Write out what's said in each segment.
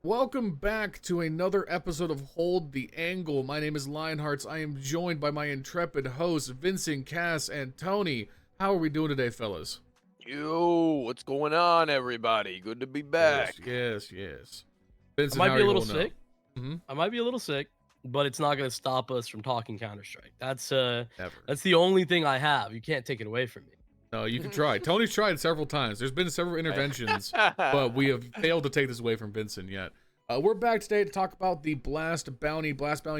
Welcome back to another episode of Hold the Angle. My name is LionHeartZ. I am joined by my intrepid hosts, Vincent, Cass, and Tony. How are we doing today, fellas? Yo, what's going on, everybody? Good to be back. Yes. I Vincent, might how are be a you little holding up? sick. I might be a little sick, but it's not going to stop us from talking Counter-Strike. That's Never. the only thing I have. You can't take it away from me. No, you can try. Tony's tried several times. There's been several interventions, but we have failed to take this away from Vincent yet. We're back today to talk about the Blast Bounty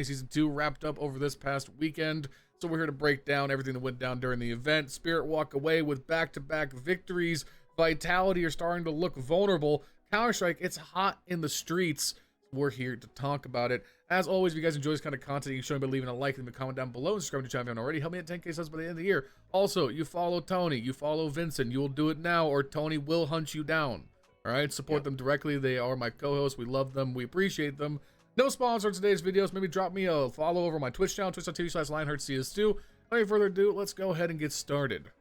Season 2 wrapped up over this past weekend. So we're here to break down everything that went down during the event. Spirit walk away with back-to-back victories. Vitality are starting to look vulnerable. Counter-Strike, it's hot in the streets. We're here to talk about it. As always, if you guys enjoy this kind of content, you can show me by leaving a like and a comment down below and subscribe to the channel if you haven't already. Help me at 10K subs by the end of the year. Also, you follow Tony, you follow Vincent. You will do it now or Tony will hunt you down. All right, support them directly. They are my co-hosts. We love them. We appreciate them. No sponsor in today's videos. Maybe drop me a follow over my Twitch channel, twitch.tv/LionHeartZ2. Without any further ado, let's go ahead and get started.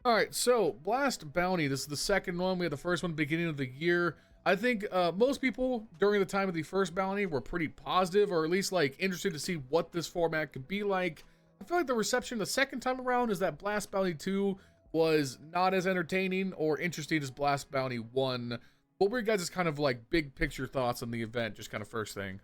All right, so Blast Bounty. This is the second one. We had the first one beginning of the year. I think most people during the time of the first bounty were pretty positive, or at least like interested to see what this format could be like. I feel like the reception the second time around is that Blast Bounty 2 was not as entertaining or interesting as Blast Bounty 1. What were your guys' kind of like big picture thoughts on the event, just kind of first thing?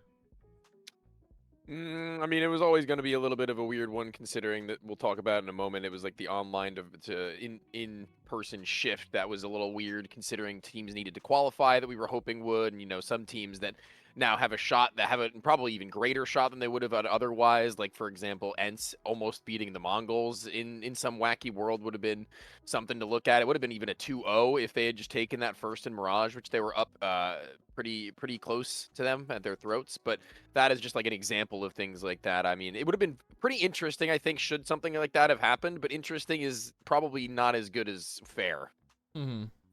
I mean, it was always going to be a little bit of a weird one, considering that we'll talk about in a moment. It was like the online to in-person shift that was a little weird, considering teams needed to qualify that we were hoping would, and some teams that now have a shot that have a probably even greater shot than they would have otherwise. Like, for example, ENCE almost beating the Mongols in some wacky world would have been something to look at. It would have been even a 2-0 if they had just taken that first in Mirage, which they were up pretty close to them at their throats. But that is just like an example of things like that. I mean, it would have been pretty interesting, I think, should something like that have happened. But interesting is probably not as good as fair.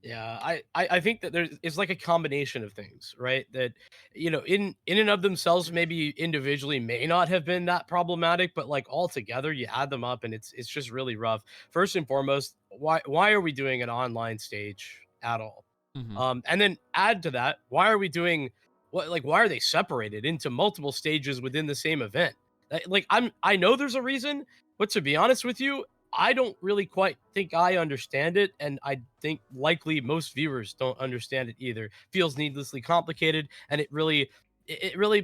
Yeah, I think that it's like a combination of things, right? That in and of themselves, maybe individually may not have been that problematic, but like all together, you add them up, and it's just really rough. First and foremost, why are we doing an online stage at all? And then add to that, why are we doing why are they separated into multiple stages within the same event? I know there's a reason, but to be honest with you, I don't really quite think I understand it, and I think likely most viewers don't understand it either. Feels needlessly complicated, and it really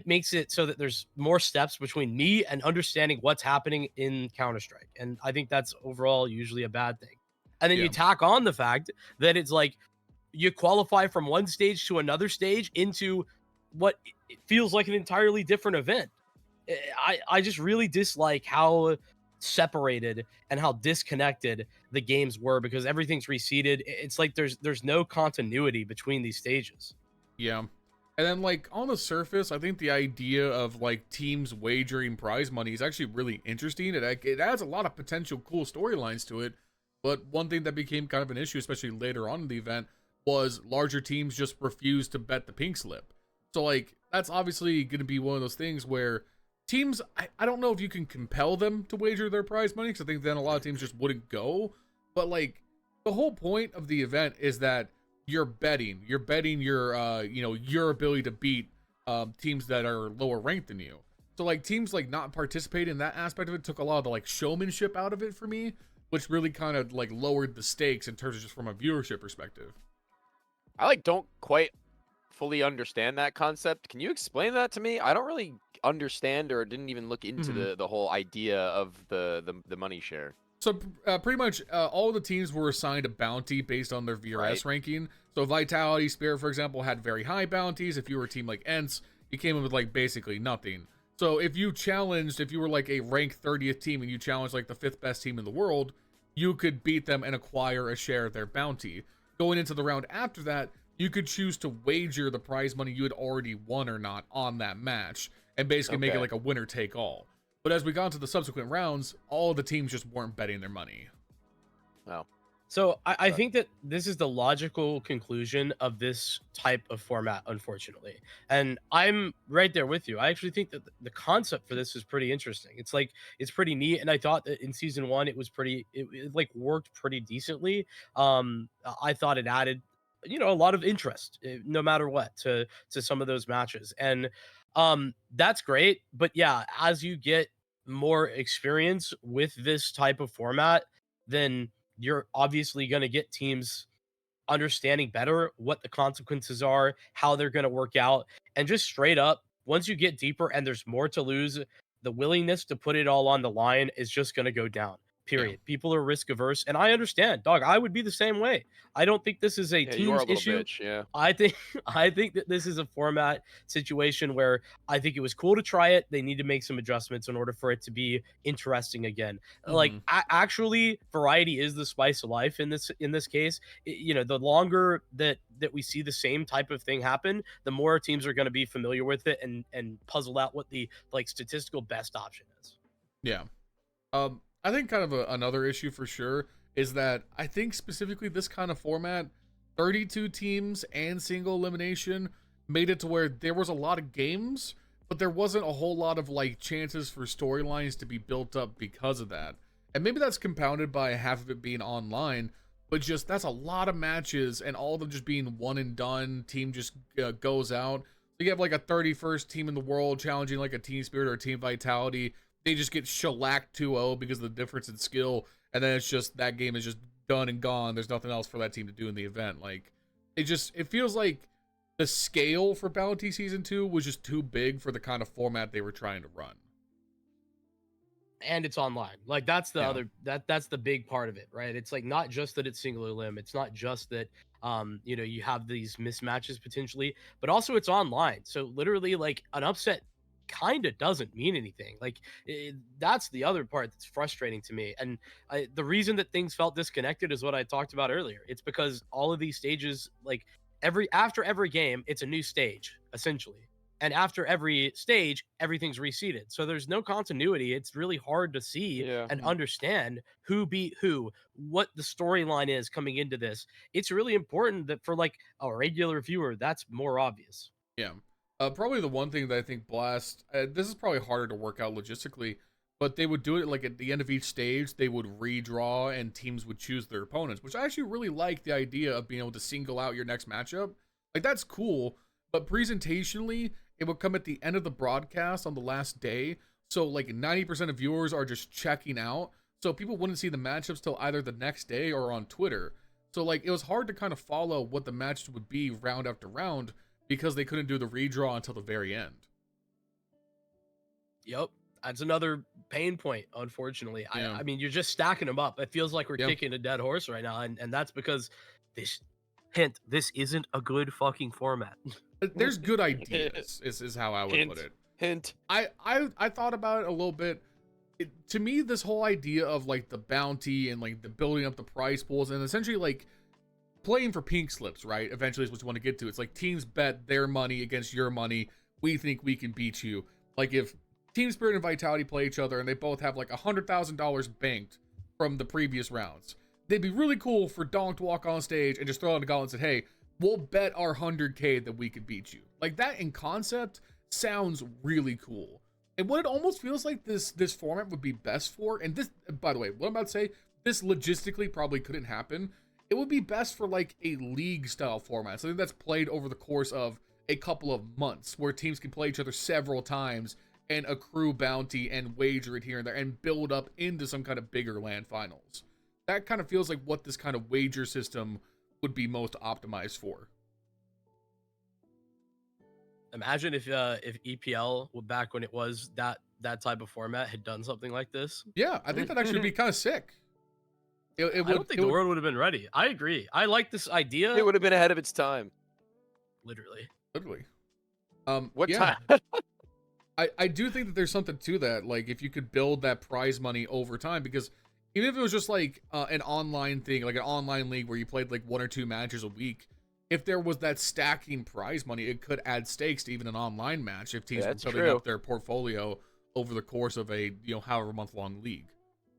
makes it so that there's more steps between me and understanding what's happening in Counter-Strike. And I think that's overall usually a bad thing. And then you tack on the fact that it's like you qualify from one stage to another stage into what it feels like an entirely different event. I just really dislike how separated and how disconnected the games were, because everything's reseeded. It's like there's no continuity between these stages. Yeah. And then like on the surface, I think the idea of like teams wagering prize money is actually really interesting. It adds a lot of potential cool storylines to it. But one thing that became kind of an issue, especially later on in the event, was larger teams just refused to bet the pink slip. So like that's obviously going to be one of those things where teams, I don't know if you can compel them to wager their prize money, because I think then a lot of teams just wouldn't go. But like the whole point of the event is that you're betting your your ability to beat teams that are lower ranked than you. So like teams like not participating in that aspect of it took a lot of the like showmanship out of it for me, which really kind of like lowered the stakes in terms of just from a viewership perspective. I like don't quite fully understand that concept. Can you explain that to me? I don't really understand or didn't even look into the whole idea of the money share. So pretty much all the teams were assigned a bounty based on their VRS ranking. So Vitality, Spirit, for example, had very high bounties. If you were a team like ENCE, you came in with like basically nothing. So if you were like a rank 30th team and you challenged like the 5th best team in the world, you could beat them and acquire a share of their bounty. Going into the round after that, you could choose to wager the prize money you had already won or not on that match, and basically make it like a winner take all. But as we got into the subsequent rounds, all of the teams just weren't betting their money. Wow. So I think that this is the logical conclusion of this type of format, unfortunately. And I'm right there with you. I actually think that the concept for this is pretty interesting. It's like, it's pretty neat. And I thought that in season one, it was it like worked pretty decently. I thought it added a lot of interest, no matter what, to some of those matches. And that's great. But yeah, as you get more experience with this type of format, then you're obviously going to get teams understanding better what the consequences are, how they're going to work out, and just straight up, once you get deeper and there's more to lose, the willingness to put it all on the line is just going to go down. Yeah. Period. People are risk averse, and I understand, dog. I would be the same way. I don't think this is a Yeah, you are a team's little issue. bitch. Yeah. I think I think that this is a format situation where I think it was cool to try it. They need to make some adjustments in order for it to be interesting again. Like Mhm. actually, variety is the spice of life in this case. The longer that we see the same type of thing happen, the more teams are going to be familiar with it and puzzle out what the like statistical best option is. Yeah. I think kind of another issue for sure is that I think specifically this kind of format, 32 teams and single elimination, made it to where there was a lot of games, but there wasn't a whole lot of like chances for storylines to be built up because of that. And maybe that's compounded by half of it being online, but just that's a lot of matches and all of them just being one and done. Team just goes out. So you have like a 31st team in the world challenging like a Team Spirit or a Team Vitality. They just get shellacked 2-0 because of the difference in skill, and then it's just that game is just done and gone. There's nothing else for that team to do in the event. Like it feels like the scale for Bounty Season 2 was just too big for the kind of format they were trying to run. And it's online. Like that's the other that's the big part of it, right? It's like not just that it's single elim, it's not just that you have these mismatches potentially, but also it's online. So literally like an upset kind of doesn't mean anything. Like that's the other part that's frustrating to me. And the reason that things felt disconnected is what I talked about earlier. It's because all of these stages, like after every game, it's a new stage essentially. And after every stage, everything's reseeded. So there's no continuity. It's really hard to see and understand who beat who, what the storyline is coming into this. It's really important that for like a regular viewer, that's more obvious. Yeah. Probably the one thing that I think Blast, this is probably harder to work out logistically, but they would do it like at the end of each stage, they would redraw and teams would choose their opponents, which I actually really like the idea of being able to single out your next matchup. Like that's cool, but presentationally, it would come at the end of the broadcast on the last day. So like 90% of viewers are just checking out. So people wouldn't see the matchups till either the next day or on Twitter. So like it was hard to kind of follow what the matches would be round after round because they couldn't do the redraw until the very end. Yep. That's another pain point, unfortunately. Yeah. I mean, you're just stacking them up. It feels like we're kicking a dead horse right now. And that's because this isn't a good fucking format. There's good ideas, is how I would put it. Hint. I thought about it a little bit. To me, this whole idea of like the bounty and like the building up the prize pools and essentially like playing for pink slips, right? Eventually is what you want to get to. It's like teams bet their money against your money. We think we can beat you. Like if Team Spirit and Vitality play each other and they both have like $100,000 banked from the previous rounds, they'd be really cool for Donk to walk on stage and just throw out a gauntlet and say, hey, we'll bet our 100K that we could beat you. Like that in concept sounds really cool. And what it almost feels like this format would be best for, and this, by the way, what I'm about to say, this logistically probably couldn't happen. It would be best for like a league style format, something that's played over the course of a couple of months where teams can play each other several times and accrue bounty and wager it here and there and build up into some kind of bigger LAN finals. That kind of feels like what this kind of wager system would be most optimized for. Imagine if EPL, back when it was that type of format, had done something like this. Yeah, I think that actually would be kind of sick. I don't think the world would have been ready. I agree. I like this idea. It would have been ahead of its time. Literally. What yeah. time? I do think that there's something to that. Like if you could build that prize money over time, because even if it was just like an online thing, like an online league where you played like 1 or 2 matches a week, if there was that stacking prize money, it could add stakes to even an online match if teams were building up their portfolio over the course of a however month-long league.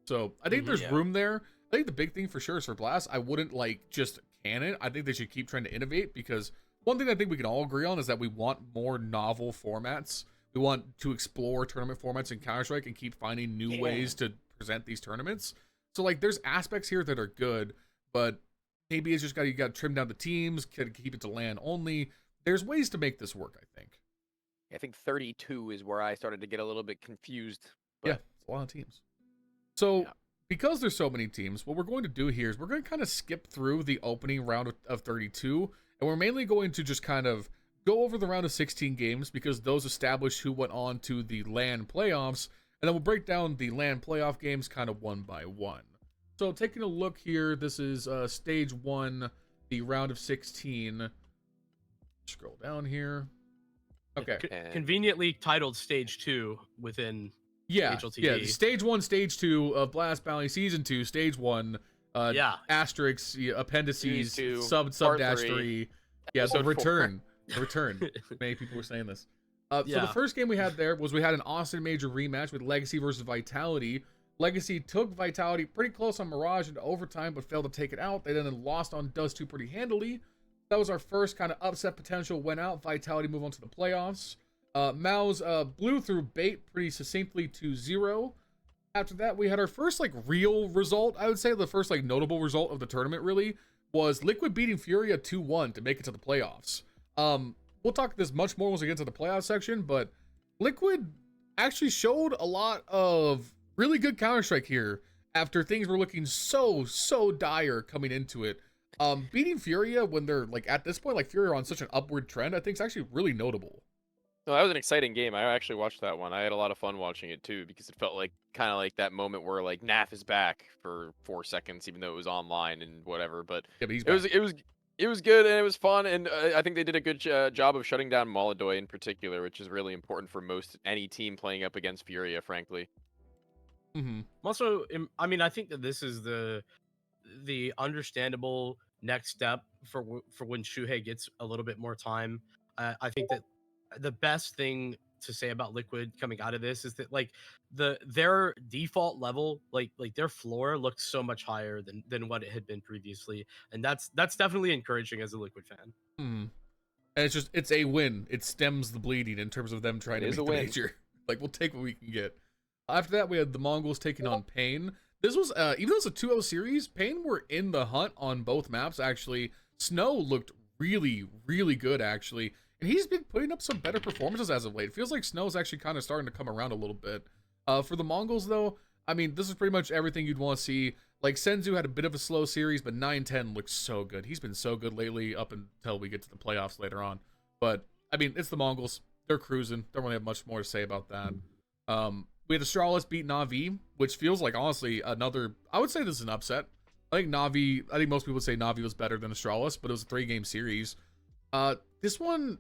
So I think there's room there. I think the big thing for sure is for Blast, I wouldn't like just can it. I think they should keep trying to innovate, because one thing I think we can all agree on is that we want more novel formats. We want to explore tournament formats in Counter-Strike and keep finding new ways to present these tournaments. So like there's aspects here that are good, but maybe it's just you got to trim down the teams, keep it to LAN only. There's ways to make this work, I think. I think 32 is where I started to get a little bit confused. Yeah, it's a lot of teams. So because there's so many teams, what we're going to do here is we're going to kind of skip through the opening round of 32, and we're mainly going to just kind of go over the round of 16 games because those establish who went on to the LAN playoffs, and then we'll break down the LAN playoff games kind of one by one. So taking a look here, this is stage 1, the round of 16. Scroll down here. Okay. Conveniently titled stage 2 within HLTV. Yeah, stage 1, stage 2 of Blast Bounty season 2, stage 1, asterisks, appendices, sub dash 3. Yeah, the return. The return. Many people were saying this. So the first game we had there was we had an Austin Major rematch with Legacy versus Vitality. Legacy took Vitality pretty close on Mirage into overtime, but failed to take it out. They then lost on Dust 2 pretty handily. That was our first kind of upset potential. Went out. Vitality move on to the playoffs. Mouse blew through Bait pretty succinctly 2-0. After that, we had our first real result. I would say the first notable result of the tournament really was Liquid beating Furia 2-1 to make it to the playoffs. We'll talk this much more once we get to the playoff section, but Liquid actually showed a lot of really good Counter-Strike here after things were looking so dire coming into it. Beating Furia when they're at this point, Furia on such an upward trend, I think is actually really notable. No, that was an exciting game. I actually watched that one. I had a lot of fun watching it too because it felt kind of like that moment where NAF is back for 4 seconds, even though it was online and whatever. But, it was good and it was fun, and I think they did a good job of shutting down Molodoy in particular, which is really important for any team playing up against Furia, frankly. Mm-hmm. Also, I mean, I think that this is the understandable next step for when Shuhei gets a little bit more time. I think that the best thing to say about Liquid coming out of this is that their default level, their floor looked so much higher than what it had been previously, and that's definitely encouraging as a Liquid fan. And it's a win. It stems the bleeding in terms of them trying to make the major. We'll take what we can get. After that, we had the Mongols taking on Pain. This was even though it's a 2-0 series, Pain were in the hunt on both maps actually. Snow looked really good actually. And he's been putting up some better performances as of late. It feels like Snow's actually kind of starting to come around a little bit. For the Mongols, though, I mean, this is pretty much everything you'd want to see. Senzu had a bit of a slow series, but 9-10 looks so good. He's been so good lately up until we get to the playoffs later on. But, I mean, it's the Mongols. They're cruising. Don't really have much more to say about that. We had Astralis beat Na'Vi, which feels like, honestly, another... I would say this is an upset. I think most people would say Na'Vi was better than Astralis, but it was a 3-game series. This was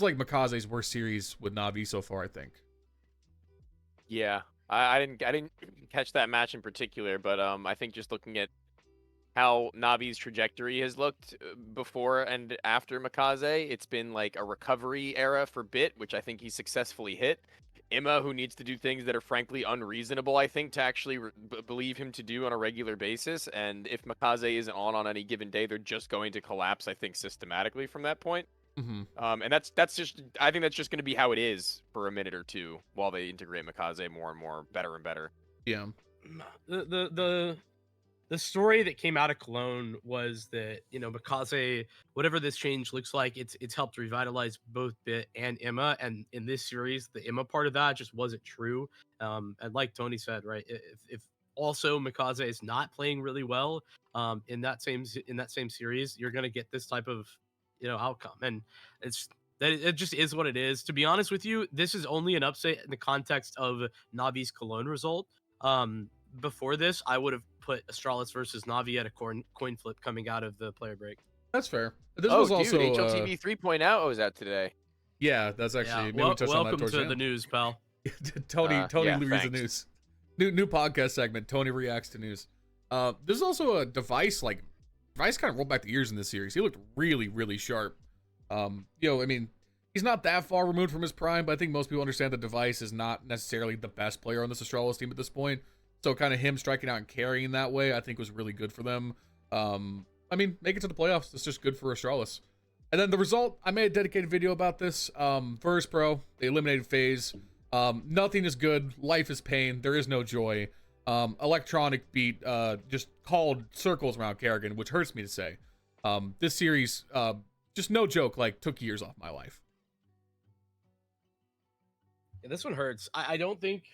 Makaze's worst series with Na'Vi so far, I think. Yeah, I didn't catch that match in particular, but I think just looking at how Na'Vi's trajectory has looked before and after Makaze, it's been a recovery era for Bit, which I think he successfully hit. Imma, who needs to do things that are frankly unreasonable, I think, to actually believe him to do on a regular basis. And if Makaze isn't on any given day, they're just going to collapse, I think, systematically from that point. Mm-hmm. And that's just, I think that's just going to be how it is for a minute or two while they integrate Makaze more and more, better and better. Yeah. The story that came out of Cologne was that, Makaze, whatever this change looks like, it's helped revitalize both Bit and Imma. And in this series, the Imma part of that just wasn't true. And like Tony said, right, if also Makaze is not playing really well in that same series, you're going to get this type of outcome. And it just is what it is. To be honest with you, this is only an upset in the context of Navi's Cologne result. Before this, I would have put Astralis versus Na'Vi at a coin flip coming out of the player break. That's fair. This was also HLTV 3.0 was out today. Yeah, that's actually maybe touch on that welcome to the news, pal. Tony reads the news. New podcast segment. Tony reacts to news. This is also a Device kind of rolled back the years in this series. He looked really sharp. I mean, he's not that far removed from his prime, but I think most people understand that Device is not necessarily the best player on this Astralis team at this point. So kind of him striking out and carrying that way, I think was really good for them. I mean, make it to the playoffs. It's just good for Astralis. And then the result, I made a dedicated video about this. Virtus Pro, they eliminated FaZe. Nothing is good. Life is pain. There is no joy. Electronic beat just called circles around Kerrigan, which hurts me to say. This series, just no joke, like took years off my life. Yeah, this one hurts. I don't think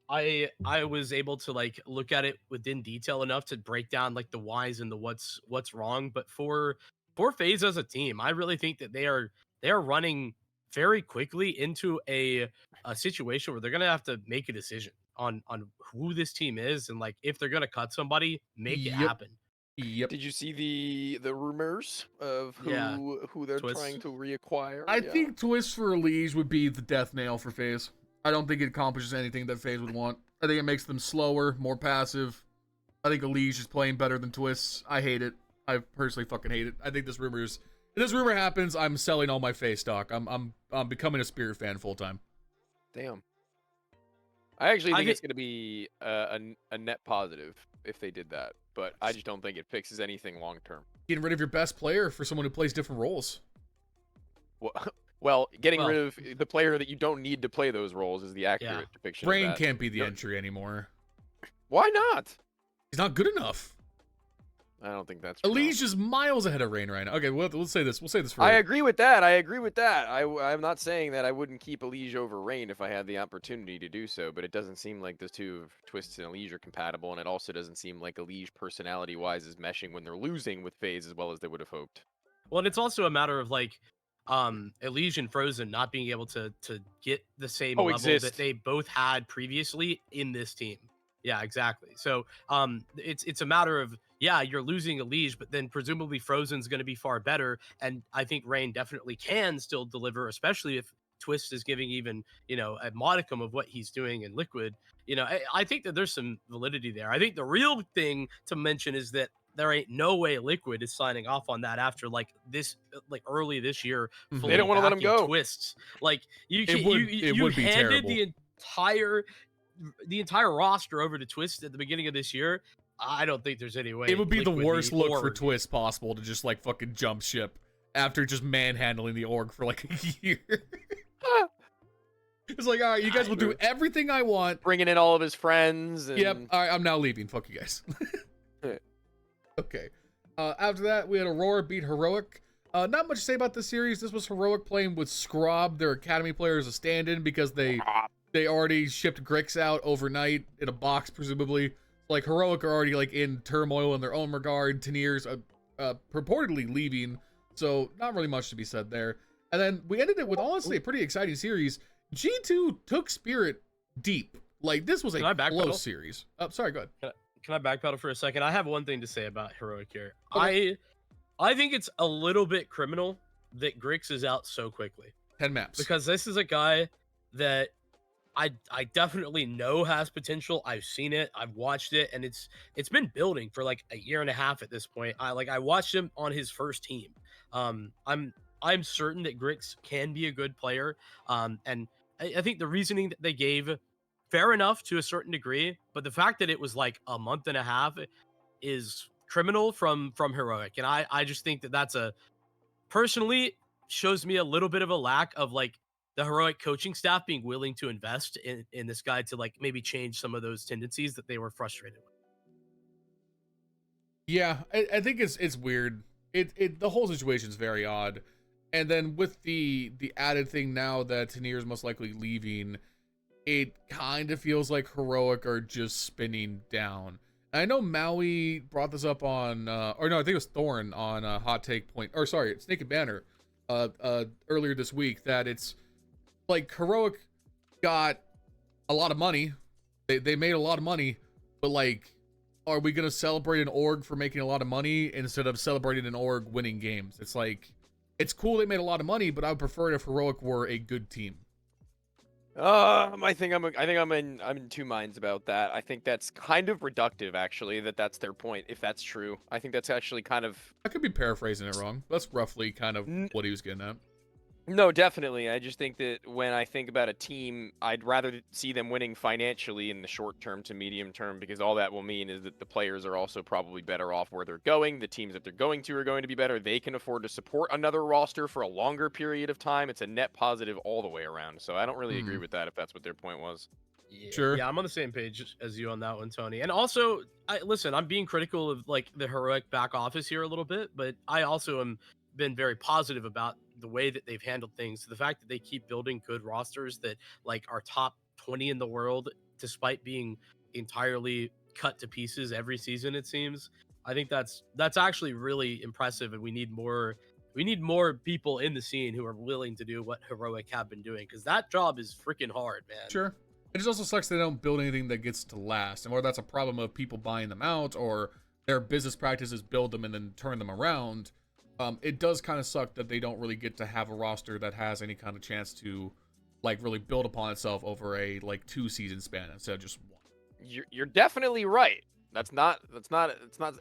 I was able to like look at it within detail enough to break down like the whys and the what's wrong. But for FaZe as a team, I really think that they are running very quickly into a situation where they're gonna have to make a decision on who this team is, and like if they're gonna cut somebody, make it happen. Yep. Did you see the rumors of who they're Twist. trying to reacquire? I think Twist for Liege would be the death nail for FaZe. I don't think it accomplishes anything that FaZe would want. I think it makes them slower, more passive. I think Liege is playing better than Twist. I hate it. I personally fucking hate it. I think if this rumor happens, I'm selling all my FaZe stock. I'm becoming a Spirit fan full time. Damn. I actually think it's going to be a net positive if they did that, but I just don't think it fixes anything long term. Getting rid of your best player for someone who plays different roles. Well, getting rid of the player that you don't need to play those roles is the accurate depiction. Brain of that. can't be the entry anymore. Why not? He's not good enough. I don't think that's. Elise is miles ahead of Rain right now. Okay, we'll say this. We'll say this for. I agree with that. I'm not saying that I wouldn't keep Elise over Rain if I had the opportunity to do so, but it doesn't seem like the two of Twists and Elise are compatible, and it also doesn't seem like Elise personality-wise is meshing when they're losing with FaZe as well as they would have hoped. Well, and it's also a matter of like Elise and Frozen not being able to get the same level that they both had previously in this team. Yeah, exactly. So it's a matter of you're losing Elise, but then presumably Frozen's going to be far better, and I think Rain definitely can still deliver, especially if Twist is giving even a modicum of what he's doing in Liquid. I think that there's some validity there. I think the real thing to mention is that there ain't no way Liquid is signing off on that after early this year. They don't want to let him go. Twists like you would be handed terrible. the entire roster over to Twist at the beginning of this year. I don't think there's any way. It would be the worst look for Twist possible to just like fucking jump ship after just manhandling the org for like a year. It's like, all right, you guys will do everything I want. Bringing in all of his friends. And... Yep. All right, I'm now leaving. Fuck you guys. Okay. After that, we had Aurora beat Heroic. Not much to say about this series. This was Heroic playing with Scrob, their academy player, as a stand-in because they already shipped Grix out overnight in a box, presumably. Like, Heroic are already like in turmoil in their own regard. Teniers purportedly leaving, so not really much to be said there. And then we ended it with honestly a pretty exciting series. G2 took Spirit deep. Like, this was a close series. Oh, sorry, go ahead. Can I backpedal for a second? I have one thing to say about Heroic here. Okay. I think it's a little bit criminal that Grix is out so quickly. 10 maps. Because this is a guy that I definitely know has potential. I've seen it, I've watched it, and it's been building for like a year and a half at this point. I watched him on his first team. I'm certain that Grix can be a good player. And I think the reasoning that they gave, fair enough to a certain degree, but the fact that it was like a month and a half is criminal from Heroic. And I just think that that's personally shows me a little bit of a lack of like the Heroic coaching staff being willing to invest in this guy to like maybe change some of those tendencies that they were frustrated with. Yeah, I think it's weird. The whole situation is very odd. And then with the added thing now that Tenier is most likely leaving, it kind of feels like Heroic are just spinning down. And I know Maui brought this up on, or no, I think it was Thorn on Hot Take Point, or sorry, it's Naked Banner earlier this week, that it's like Heroic got a lot of money. They made a lot of money, but like, are we going to celebrate an org for making a lot of money instead of celebrating an org winning games? It's like, it's cool they made a lot of money, but I would prefer it if Heroic were a good team. I think I'm in two minds about that. I think that's kind of reductive, actually, that's their point, if that's true. I think that's actually kind of... I could be paraphrasing it wrong. That's roughly kind of what he was getting at. No, definitely. I just think that when I think about a team, I'd rather see them winning financially in the short term to medium term, because all that will mean is that the players are also probably better off where they're going. The teams that they're going to are going to be better. They can afford to support another roster for a longer period of time. It's a net positive all the way around. So I don't really agree with that if that's what their point was. Yeah, Sure. yeah, I'm on the same page as you on that one, Tony. And also, listen, I'm being critical of like the heroic back office here a little bit, but I also am been very positive about the way that they've handled things. The fact that they keep building good rosters that like are top 20 in the world, despite being entirely cut to pieces every season, it seems. I think that's actually really impressive, and we need more people in the scene who are willing to do what heroic have been doing, because that job is freaking hard, man. Sure. It just also sucks they don't build anything that gets to last, and whether that's a problem of people buying them out or their business practices build them and then turn them around. It does kind of suck that they don't really get to have a roster that has any kind of chance to like really build upon itself over a like 2-season span instead of just one. You're definitely right. It's not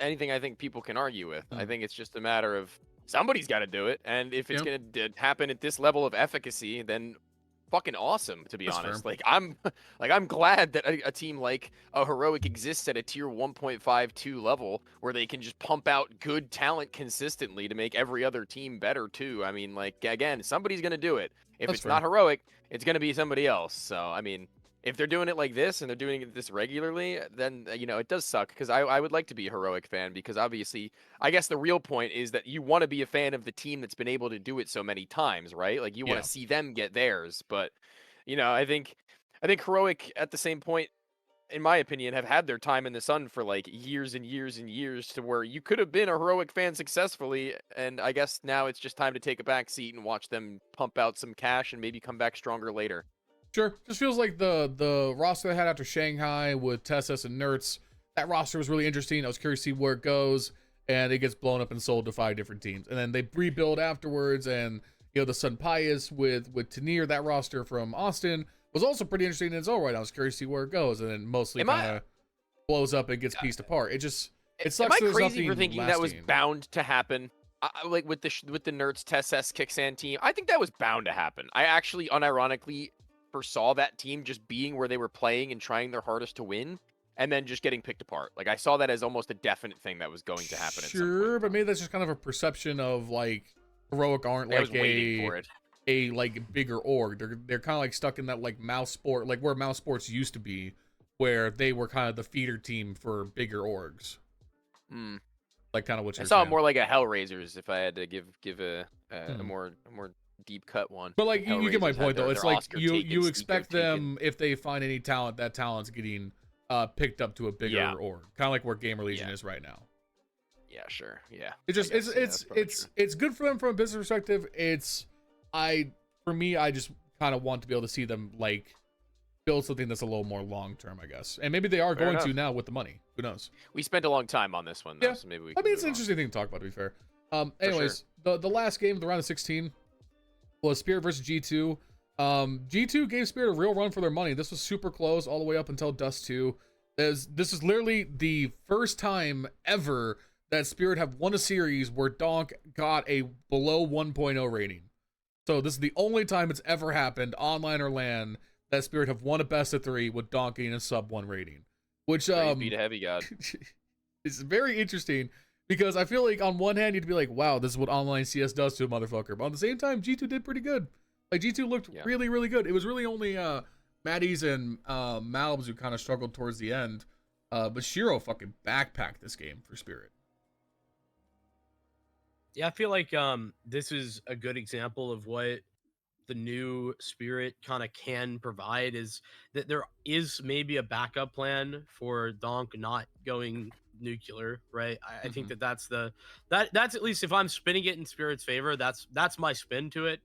anything I think people can argue with. I Mm. think it's just a matter of somebody's got to do it, and if it's Yep. gonna happen at this level of efficacy, then fucking awesome, to be That's honest. fair. Like I'm glad that a team like a heroic exists at a tier 1.52 level where they can just pump out good talent consistently to make every other team better too. I mean, like, again, somebody's gonna do it. If That's it's fair. not heroic, it's gonna be somebody else. So I mean, if they're doing it like this and they're doing it this regularly, then it does suck, because I would like to be a heroic fan, because obviously I guess the real point is that you want to be a fan of the team that's been able to do it so many times, right? Like you want Yeah. to see them get theirs. But I think heroic at the same point, in my opinion, have had their time in the sun for like years and years and years, to where you could have been a heroic fan successfully, and I guess now it's just time to take a back seat and watch them pump out some cash and maybe come back stronger later. Sure. Just feels like the roster they had after Shanghai with Tessus and Nertz, that roster was really interesting. I was curious to see where it goes, and it gets blown up and sold to 5 different teams. And then they rebuild afterwards, and the Sun Pius with Tanir, that roster from Austin was also pretty interesting in its own right. I was curious to see where it goes, and then mostly kind of blows up and gets pieced apart. It sucks. Am I that there's crazy for nothing thinking that was lasting. bound to happen? Like with the Nerds Tessus Kicksan team, I think that was bound to happen. I actually unironically foresaw that team just being where they were playing and trying their hardest to win, and then just getting picked apart. Like I saw that as almost a definite thing that was going to happen. Sure, but maybe that's just kind of a perception of like heroic aren't I was like waiting for it. a like bigger org. They're kind of like stuck in that like mouse sport, like where mouse sports used to be, where they were kind of the feeder team for bigger orgs. Hmm. Like kind of what I you're saw saying. it more like a Hellraisers, if I had to give a Hmm. more deep cut one. But like you get my Hellraisers had point though. their It's like Oscar you taken, expect Steeper them, if they find any talent, that talent's getting picked up to a bigger Yeah. org, kind of like where Gamer Legion Yeah. is right now. Yeah, sure. Yeah. It just I guess, yeah, that's probably true. it's good for them from a business perspective. For me, I just kind of want to be able to see them like build something that's a little more long term, I guess. And maybe they are Fair going to enough. now with the money. Who knows? We spent a long time on this one, though, Yeah. so maybe we I can mean, it's move an on. interesting thing to talk about, to be fair. Anyways, the last game, the round of 16, was Spirit versus G2. G2 gave Spirit a real run for their money. This was super close all the way up until Dust 2. This is literally the first time ever that Spirit have won a series where Donk got a below 1.0 rating. So this is the only time it's ever happened, online or LAN, that Spirit have won a best of 3 with Donk getting a sub 1 rating. Which Praise be to Heavy God. is very interesting, because I feel like on one hand you'd be like, wow, this is what online CS does to a motherfucker. But on the same time, G2 did pretty good. Like G2 looked really, really good. It was really only Maddie's and Malbs who kind of struggled towards the end. But Shiro fucking backpacked this game for Spirit. Yeah, I feel like this is a good example of what the new Spirit kind of can provide, is that there is maybe a backup plan for Donk not going nuclear, right? I think that's at least, if I'm spinning it in Spirit's favor, that's my spin to it.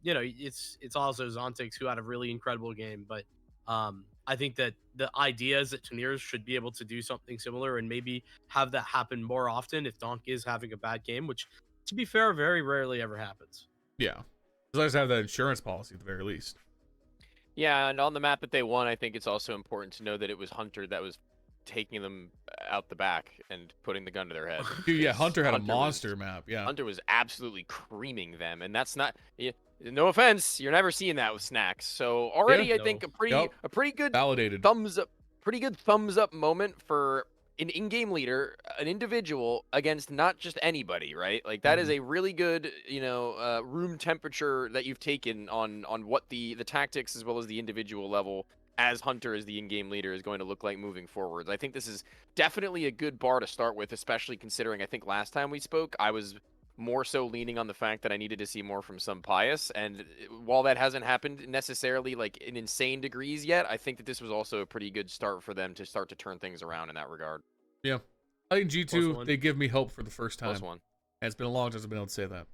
It's also Zont1x who had a really incredible game, but I think that the idea is that Tanir should be able to do something similar and maybe have that happen more often if Donk is having a bad game, which, to be fair, very rarely ever happens. Yeah. Because I just have that insurance policy at the very least. Yeah, and on the map that they won, I think it's also important to know that it was Hunter that was taking them out the back and putting the gun to their head. Dude, yeah, Because Hunter had a monster map. Yeah. Hunter was absolutely creaming them, and that's not. No offense, you're never seeing that with Snax. So already, I think a pretty good Validated. thumbs up moment for an in-game leader, an individual against not just anybody, right? Like that is a really good, room temperature that you've taken on what the tactics as well as the individual level as Hunter as the in-game leader is going to look like moving forwards. I think this is definitely a good bar to start with, especially considering I think last time we spoke, I was more so leaning on the fact that I needed to see more from some Pius. And while that hasn't happened necessarily like in insane degrees yet, I think that this was also a pretty good start for them to start to turn things around in that regard. Yeah. I think G2, they give me hope for the first time. +1. And it's been a long time since I've been able to say that.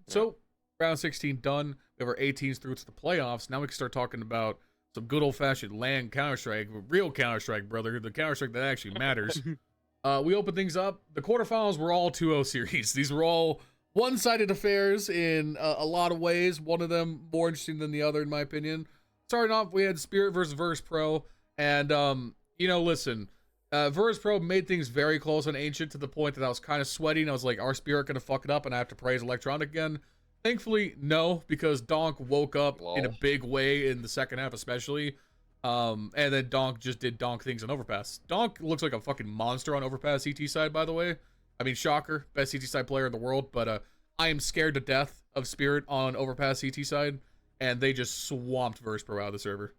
So round 16 done. We have our 18s through to the playoffs. Now we can start talking about some good old-fashioned LAN Counter-Strike, real Counter-Strike, brother, the Counter-Strike that actually matters. We open things up. The quarterfinals were all 2-0 series. These were all one-sided affairs in a lot of ways. One of them more interesting than the other, in my opinion. Starting off, we had Spirit versus Virtus.pro, and listen, Virtus.pro made things very close on Ancient to the point that I was kind of sweating. I was like, "Our Spirit gonna fuck it up?" And I have to praise Electronic again. Thankfully, no, because Donk woke up in a big way in the second half, especially. And then Donk just did Donk things on Overpass. Donk looks like a fucking monster on Overpass CT side, by the way. I mean, shocker, best CT side player in the world, but I am scared to death of Spirit on Overpass CT side, and they just swamped Virtus.pro out of the server.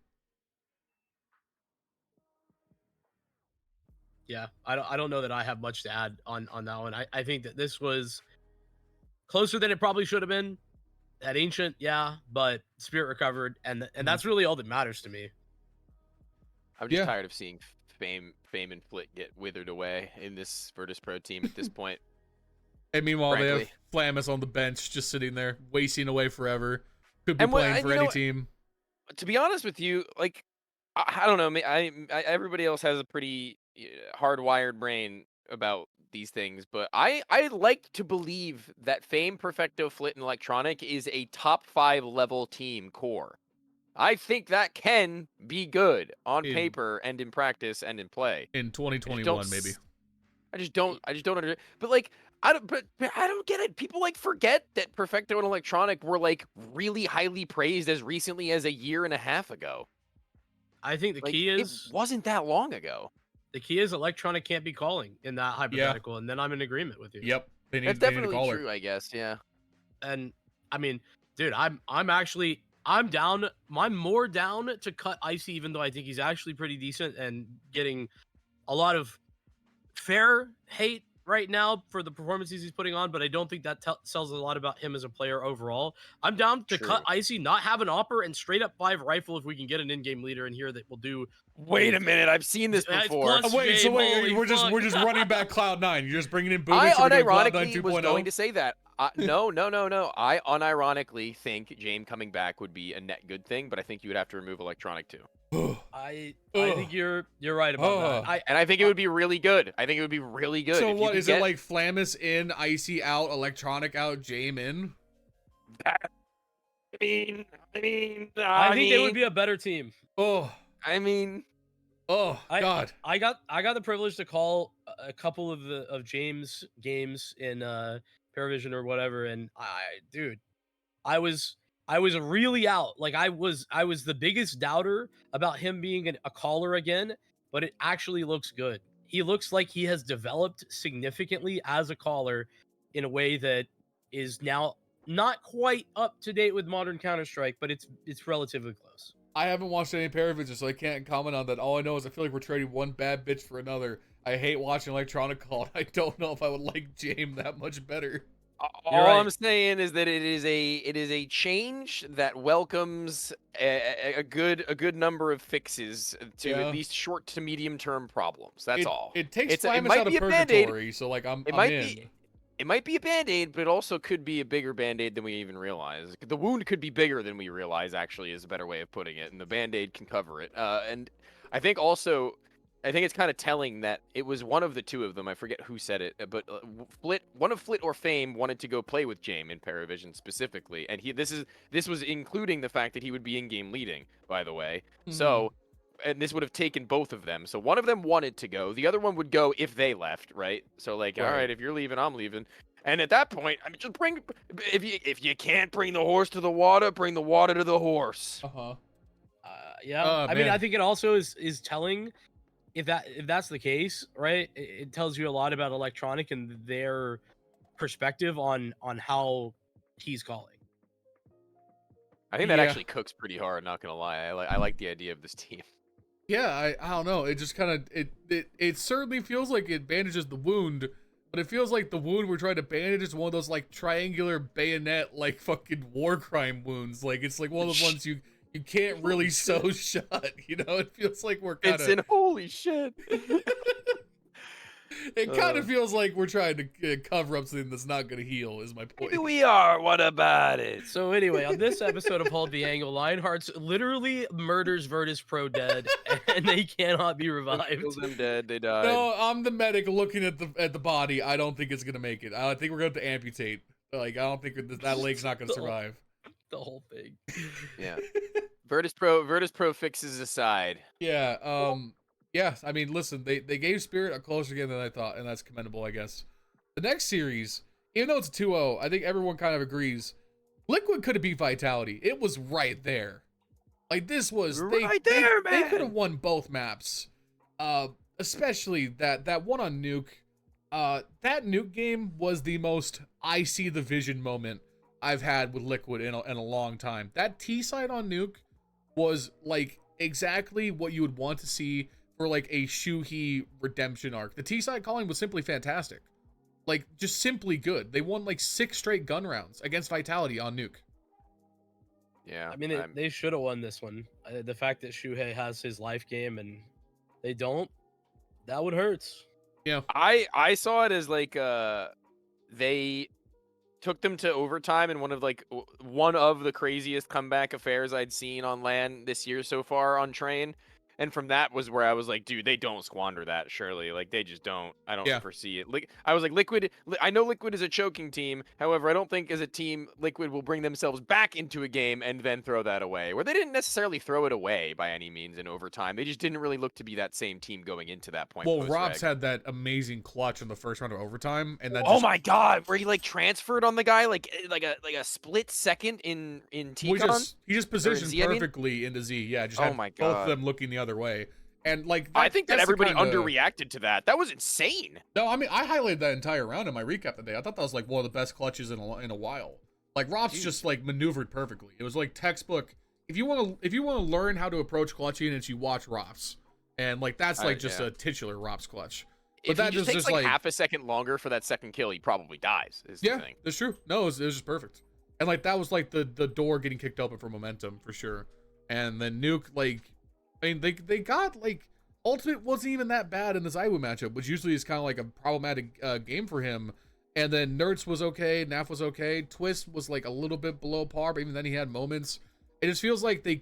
Yeah, I don't know that I have much to add on that one. I think that this was closer than it probably should have been. At Ancient, yeah, but Spirit recovered, and that's really all that matters to me. I'm just tired of seeing Fame and Flit get withered away in this Virtus.pro team at this point. And meanwhile, frankly. they have Flamus on the bench, just sitting there, wasting away forever. Could be playing for any team. To be honest with you, like, I don't know. Everybody else has a pretty hardwired brain about these things, but I like to believe that Fame, Perfecto, Flit, and Electronic is a top 5 level team core. I think that can be good on paper and in practice and in play. In 2021, maybe. I just don't understand. But like, I don't get it. People like forget that Perfecto and Electronic were like really highly praised as recently as a year and a half ago. I think the key is it wasn't that long ago. The key is Electronic can't be calling in that hypothetical, and then I'm in agreement with you. Yep, that's definitely true, I guess. Yeah, and I mean, dude, I'm down. I'm more down to cut Icy, even though I think he's actually pretty decent and getting a lot of fair hate right now for the performances he's putting on, but I don't think that sells a lot about him as a player overall. I'm down to cut Icy, not have an Opper, and straight up 5 rifle if we can get an in-game leader in here that will do. Wait a minute, I've seen this before. Wait, we're just running back Cloud9. You're just bringing in Bubblesj. I unironically was going to say that. No. I unironically think James coming back would be a net good thing, but I think you would have to remove Electronic too. I think you're right about that. I think it would be really good. I think it would be really good. So what is it like? Flamus in, Icy out, Electronic out, James in. I think they would be a better team. God. I got the privilege to call a couple of James games in Paravision or whatever, and I was really out. Like I was the biggest doubter about him being a caller again, but it actually looks good. He looks like he has developed significantly as a caller in a way that is now not quite up to date with modern Counter-Strike, but it's relatively close. I haven't watched any Paravision, so I can't comment on that. All I know is I feel like we're trading one bad bitch for another. I hate watching Electronic call. I don't know if I would like James that much better. All I'm saying is that it is a change that welcomes a good number of fixes to at least short to medium term problems. That's all. It takes Flamus out of purgatory, so like I'm in. It might be a band-aid, but it also could be a bigger band-aid than we even realize. The wound could be bigger than we realize, actually, is a better way of putting it, and the band-aid can cover it. And I think also, it's kind of telling that it was one of the two of them. I forget who said it, but one of Flit or Fame wanted to go play with James in Paravision specifically, and this was including the fact that he would be in-game leading, by the way. Mm-hmm. So. And this would have taken both of them. So one of them wanted to go. The other one would go if they left, right? So like, all right, if you're leaving, I'm leaving. And at that point, I mean, just bring. If you can't bring the horse to the water, bring the water to the horse. Yeah. I mean, I think it also is telling if that's the case, right? It tells you a lot about Electronic and their perspective on how he's calling. I think that Yeah. actually cooks pretty hard. Not gonna lie, I like the idea of this team. Yeah, I don't know. It just kind of it certainly feels like it bandages the wound, but it feels like the wound we're trying to bandage is one of those like triangular bayonet like fucking war crime wounds. Like it's like one of those ones you can't really sew shut. You know, it feels like we're kind It's in holy shit. It kind of feels like we're trying to cover up something that's not going to heal. Is my point. Maybe we are. What about it? So anyway, on this episode of Hold the Angle, LionHeartZ literally murders Virtus Pro dead, and they cannot be revived. Kills them dead. They died. No, I'm the medic looking at the body. I don't think it's gonna make it. I think we're going to have to amputate. Like I don't think that leg's not gonna survive. The whole thing. Yeah. Virtus Pro fixes aside. Yeah. Yeah. I mean, listen, they gave Spirit a closer game than I thought, and that's commendable, I guess. The next series, even though it's 2-0, I think everyone kind of agrees. Liquid could have beat Vitality. It was right there. Like this was Right there, man. They could have won both maps. Especially that one on Nuke. That Nuke game was the most I see the vision moment I've had with Liquid in a long time. That T side on Nuke was like exactly what you would want to see for like a Shuhei redemption arc. The T side calling was simply fantastic. Like just simply good. They won like 6 straight gun rounds against Vitality on Nuke. Yeah. I mean, they should have won this one. The fact that Shuhei has his life game and they don't, that would hurt. Yeah. I saw it as like they took them to overtime in one of the craziest comeback affairs I'd seen on LAN this year so far on Train. And from that was where I was like, dude, they don't squander that, surely. Like, they just don't. I don't foresee it. I was like, Liquid, I know Liquid is a choking team. However, I don't think as a team, Liquid will bring themselves back into a game and then throw that away. Where they didn't necessarily throw it away by any means in overtime. They just didn't really look to be that same team going into that point. Well, Robs had that amazing clutch in the first round of overtime. And that oh my God, where he like transferred on the guy like a split second in T-Con? He just positioned perfectly into Z. Yeah, just had my God. both of them looking the other way. And like I think that everybody underreacted to that. That was insane. No, I mean I highlighted that entire round in my recap today. I thought that was like one of the best clutches in a while. Like Robs just like maneuvered perfectly. It was like textbook. If you want to learn how to approach clutching, it's you watch Robs. And like that's like just a titular Robs clutch. But if that he just takes like half a second longer for that second kill, he probably dies. Is the thing. That's true. No, it was just perfect. And like that was like the door getting kicked open for momentum for sure. And then Nuke, like, I mean, they got like Ultimate wasn't even that bad in the Zaiwu matchup, which usually is kind of like a problematic game for him. And then Nerds was okay, Naf was okay, Twist was like a little bit below par, but even then he had moments. It just feels like they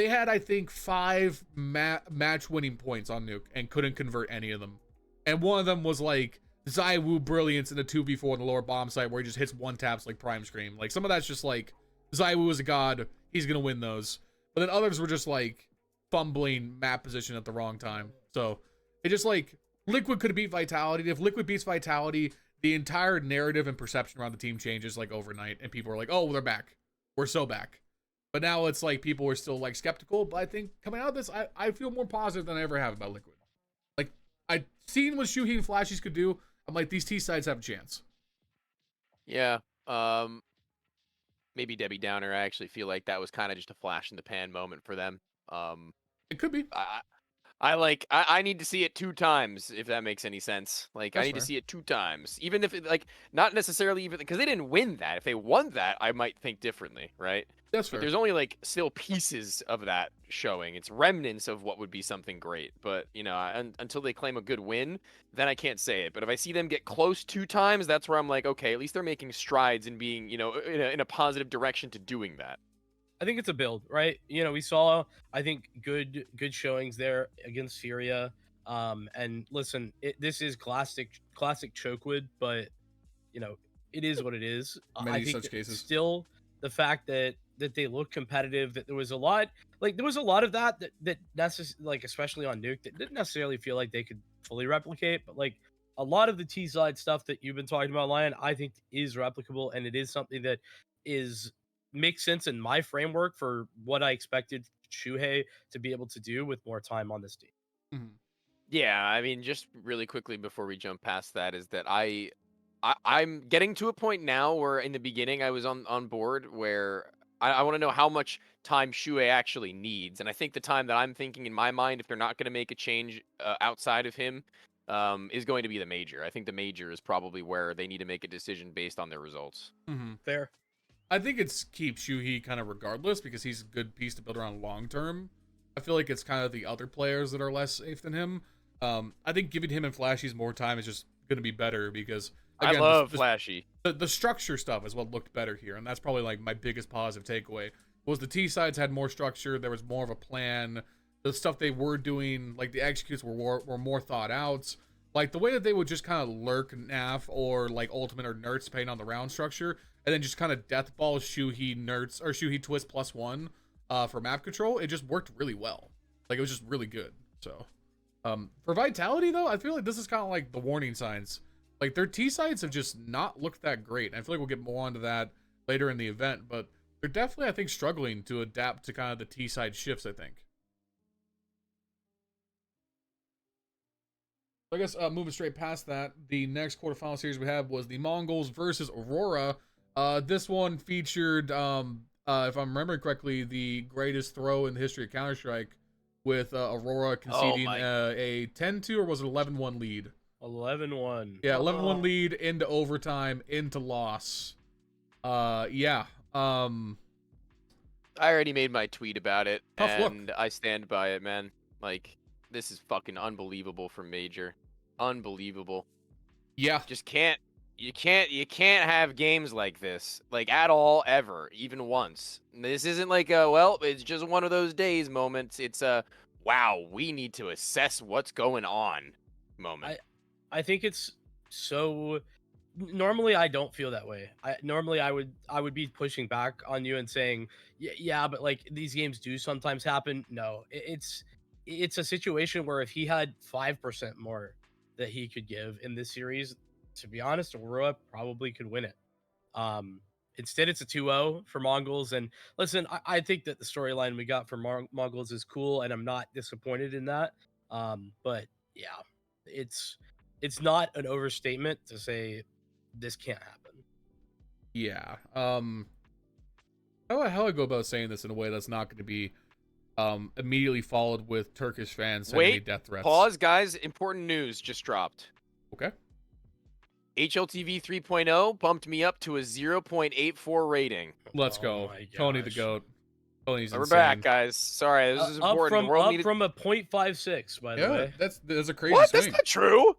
had I think 5 match winning points on Nuke and couldn't convert any of them. And one of them was like Zaiwu brilliance in the 2v4 in the lower bomb site where he just hits one taps like Prime Scream. Like some of that's just like Zaiwu is a god, he's gonna win those. But then others were just like fumbling map position at the wrong time. So it just like Liquid could have beat Vitality. If Liquid beats Vitality, the entire narrative and perception around the team changes like overnight, and people are like, "Oh, they're back. We're so back." But now it's like people are still like skeptical. But I think coming out of this, I feel more positive than I ever have about Liquid. Like I've seen what Shuhei and Flashies could do. I'm like, these T sides have a chance. Yeah. Maybe Debbie Downer. I actually feel like that was kind of just a flash in the pan moment for them. It could be. I need to see it 2 times, if that makes any sense. Like, That's I need fair. to see it 2 times, even if it, like, not necessarily even because they didn't win that. If they won that, I might think differently, right? That's fair. But there's only like still pieces of that showing. It's remnants of what would be something great. But you know, until they claim a good win, then I can't say it. But if I see them get close 2 times, that's where I'm like, okay, at least they're making strides and being, you know, in a positive direction to doing that. I think it's a build, right? You know, we saw, I think, good showings there against Syria. And listen, this is classic Chokewood, but you know, it is what it is. Many I think such cases. Still, the fact that they look competitive, that there was a lot of that like especially on Nuke that didn't necessarily feel like they could fully replicate, but like a lot of the T side stuff that you've been talking about, Lion, I think is replicable, and it is something that makes sense in my framework for what I expected Shuhei to be able to do with more time on this team. Mm-hmm. Yeah, I mean, just really quickly before we jump past that, is that I'm getting to a point now where in the beginning I was on board where I want to know how much time Shui actually needs. And I think the time that I'm thinking in my mind, if they're not going to make a change outside of him, is going to be the major. I think the major is probably where they need to make a decision based on their results. Fair. I think it's keep Shuhei kind of regardless because he's a good piece to build around long term. I feel like it's kind of the other players that are less safe than him. I think giving him and Flashies more time is just going to be better because again, I love Flashy. The structure stuff is what looked better here, and that's probably like my biggest positive takeaway was the T sides had more structure. There was more of a plan. The stuff they were doing, like the executes, were more thought out. Like the way that they would just kind of lurk NAF or like ultimate or nerds depending on the round structure, and then just kind of death ball Shuhei nerds or Shuhei twist +1 for map control. It just worked really well. Like it was just really good. So for Vitality though, I feel like this is kind of like the warning signs. Like their T sides have just not looked that great. I feel like we'll get more onto that later in the event, but they're definitely, I think, struggling to adapt to kind of the T side shifts, I think. I guess moving straight past that, the next quarterfinal series we had was the Mongols versus Aurora. This one featured, if I'm remembering correctly, the greatest throw in the history of Counter-Strike, with Aurora conceding a 10-2 or was it 11-1 lead? 11-1. Yeah, 11-1 lead into overtime, into loss. Yeah. I already made my tweet about it, Tough look. and I stand by it, man. Like, this is fucking unbelievable from Major. Unbelievable. Yeah. Just you can't have games like this, like at all, ever, even once. This isn't like a, well, it's just one of those days moments. It's a, wow, we need to assess what's going on moment. I think it's so. Normally, I don't feel that way. Normally I would be pushing back on you and saying, yeah, but like these games do sometimes happen. No, it's a situation where if he had 5% more that he could give in this series, to be honest, Aurora probably could win it. Instead, it's a 2-0 for Mongols. And listen, I think that the storyline we got for Mongols is cool, and I'm not disappointed in that. But yeah, it's not an overstatement to say this can't happen. Yeah. How the hell I go about saying this in a way that's not going to be immediately followed with Turkish fans sending me death threats? Pause, guys. Important news just dropped. Okay. HLTV 3.0 bumped me up to a 0.84 rating. Let's go. Tony the GOAT. Tony's We're insane. back, guys. Sorry, this is important. Up from a 0.56, by the way. That's a crazy what? swing. That's not true.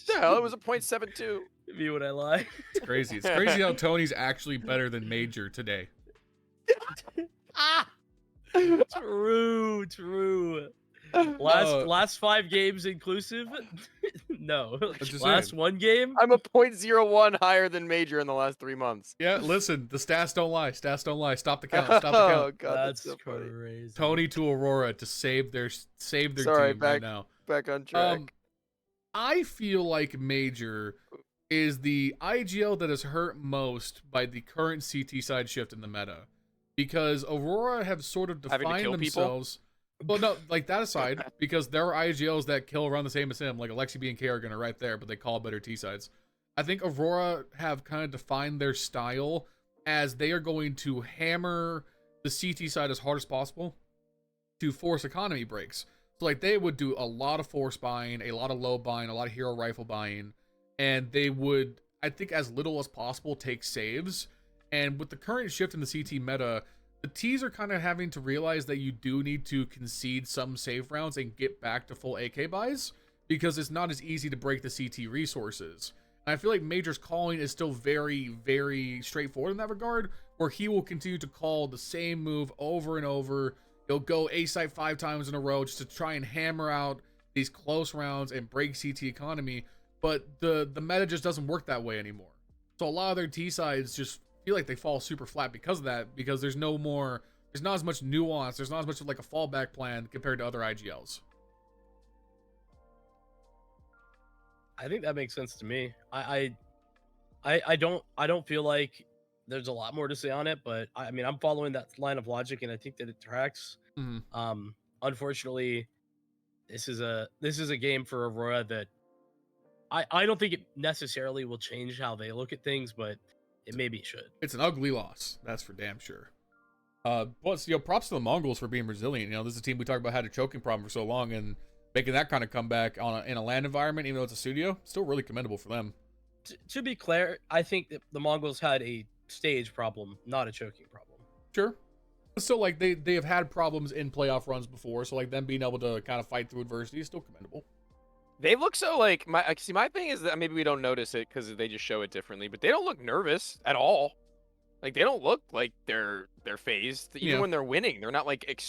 The hell, it was a 0.72. Me would I lie? It's crazy. It's crazy how Tony's actually better than Major today. True. Last 5 games inclusive? No. Last 1 game? I'm a 0.01 higher than Major in the last 3 months. Yeah, listen, the stats don't lie. Stats don't lie. Stop the count. Stop the count. Oh god, that's so crazy. Tony to Aurora to save their Sorry, team right now. Back on track. I feel like Major is the IGL that is hurt most by the current CT side shift in the meta, because Aurora have sort of defined themselves. Well, no, like that aside, because there are IGLs that kill around the same as him, like Alexi B and Kerrigan are right there, but they call better T sides. I think Aurora have kind of defined their style as they are going to hammer the CT side as hard as possible to force economy breaks. So like they would do a lot of force buying, a lot of low buying, a lot of hero rifle buying, and they would, I think, as little as possible take saves. And with the current shift in the CT meta, the T's are kind of having to realize that you do need to concede some save rounds and get back to full AK buys, because it's not as easy to break the CT resources. And I feel like Major's calling is still very, very straightforward in that regard, where he will continue to call the same move over and over. He'll go A site 5 times in a row just to try and hammer out these close rounds and break CT economy. But the meta just doesn't work that way anymore. So a lot of their T sides just feel like they fall super flat because of that, because there's not as much nuance, there's not as much of like a fallback plan compared to other IGLs. I think that makes sense to me. I don't feel like there's a lot more to say on it, but I mean, I'm following that line of logic, and I think that it tracks. Unfortunately, this is a game for Aurora that I don't think it necessarily will change how they look at things, but it maybe should. It's an ugly loss, that's for damn sure. Plus, props to the Mongols for being resilient. This is a team we talked about had a choking problem for so long, and making that kind of comeback in a land environment, even though it's a studio, still really commendable for them. To be clear, I think that the Mongols had a stage problem, not a choking problem. Sure. But still, like, they have had problems in playoff runs before, so like them being able to kind of fight through adversity is still commendable. They look so like my thing is that maybe we don't notice it because they just show it differently, but they don't look nervous at all. Like they don't look like they're phased. Even when they're winning, they're not like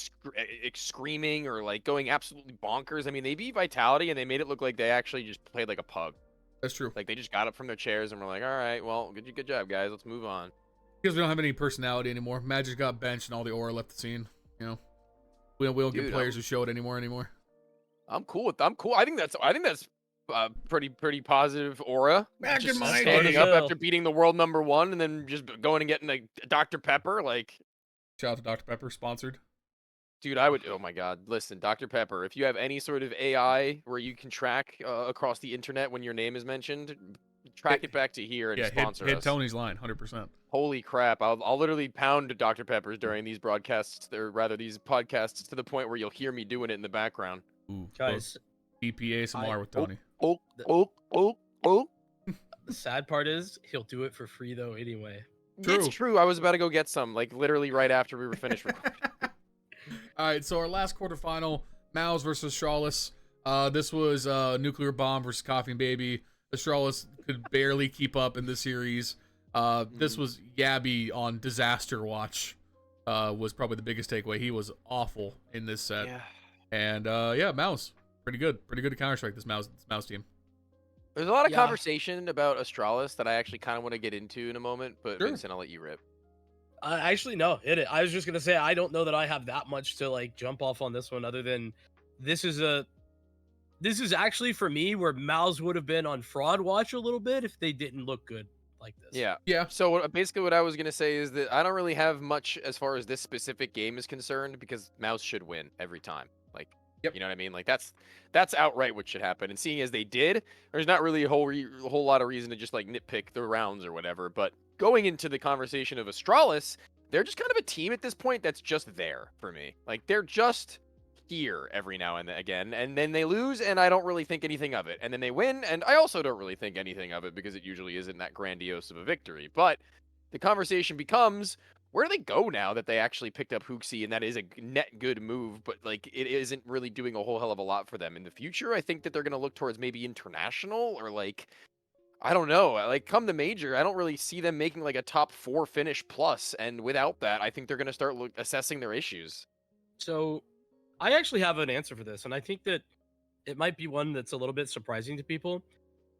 screaming or like going absolutely bonkers. I mean, they beat Vitality and they made it look like they actually just played like a pug. That's true. Like they just got up from their chairs and were like, all right, well, good job, guys. Let's move on. Because we don't have any personality anymore. Magic got benched and all the aura left the scene. We don't get players who show it anymore. I'm cool. I think that's pretty positive aura. Magic just Mike standing up after beating the world #1 and then just going and getting like Dr. Pepper. Like, shout out to Dr. Pepper, sponsored. Dude, I would. Oh my God! Listen, Dr. Pepper. If you have any sort of AI where you can track across the internet when your name is mentioned, track it back to here and sponsor us. Hit Tony's line, 100%. Holy crap! I'll literally pound Dr. Peppers during these broadcasts, or rather these podcasts, to the point where you'll hear me doing it in the background. Ooh, guys, DPA ASMR with Tony. Oh. The sad part is he'll do it for free though anyway. True. It's true. I was about to go get some, like literally right after we were finished recording. All right, so our last quarterfinal, Mouse versus Astralis. This was Nuclear Bomb versus Coffee and Baby. Astralis could barely keep up in this series. This was Yabby on disaster watch. Was probably the biggest takeaway. He was awful in this set. Yeah. And Mouse, pretty good at Counter-Strike, this Mouse team. There's a lot of conversation about Astralis that I actually kind of want to get into in a moment, but sure. Vincent, I'll let you rip. Actually, no, hit it. I was just gonna say I don't know that I have that much to like jump off on this one, other than this is actually for me where Mouse would have been on fraud watch a little bit if they didn't look good like this. Yeah. So basically, what I was gonna say is that I don't really have much as far as this specific game is concerned because Mouse should win every time. Like, you know what I mean? Like that's outright what should happen. And seeing as they did, there's not really a whole lot of reason to just like nitpick the rounds or whatever. But going into the conversation of Astralis, they're just kind of a team at this point that's just there for me. Like they're just here every now and again, and then they lose, and I don't really think anything of it. And then they win, and I also don't really think anything of it because it usually isn't that grandiose of a victory. But the conversation becomes, where do they go now that they actually picked up Hooksy, and that is a net good move, but like it isn't really doing a whole hell of a lot for them in the future? I think that they're going to look towards maybe international or like, I don't know, like come the major, I don't really see them making like a top 4 finish plus, and without that, I think they're going to start assessing their issues. So I actually have an answer for this, and I think that it might be one that's a little bit surprising to people.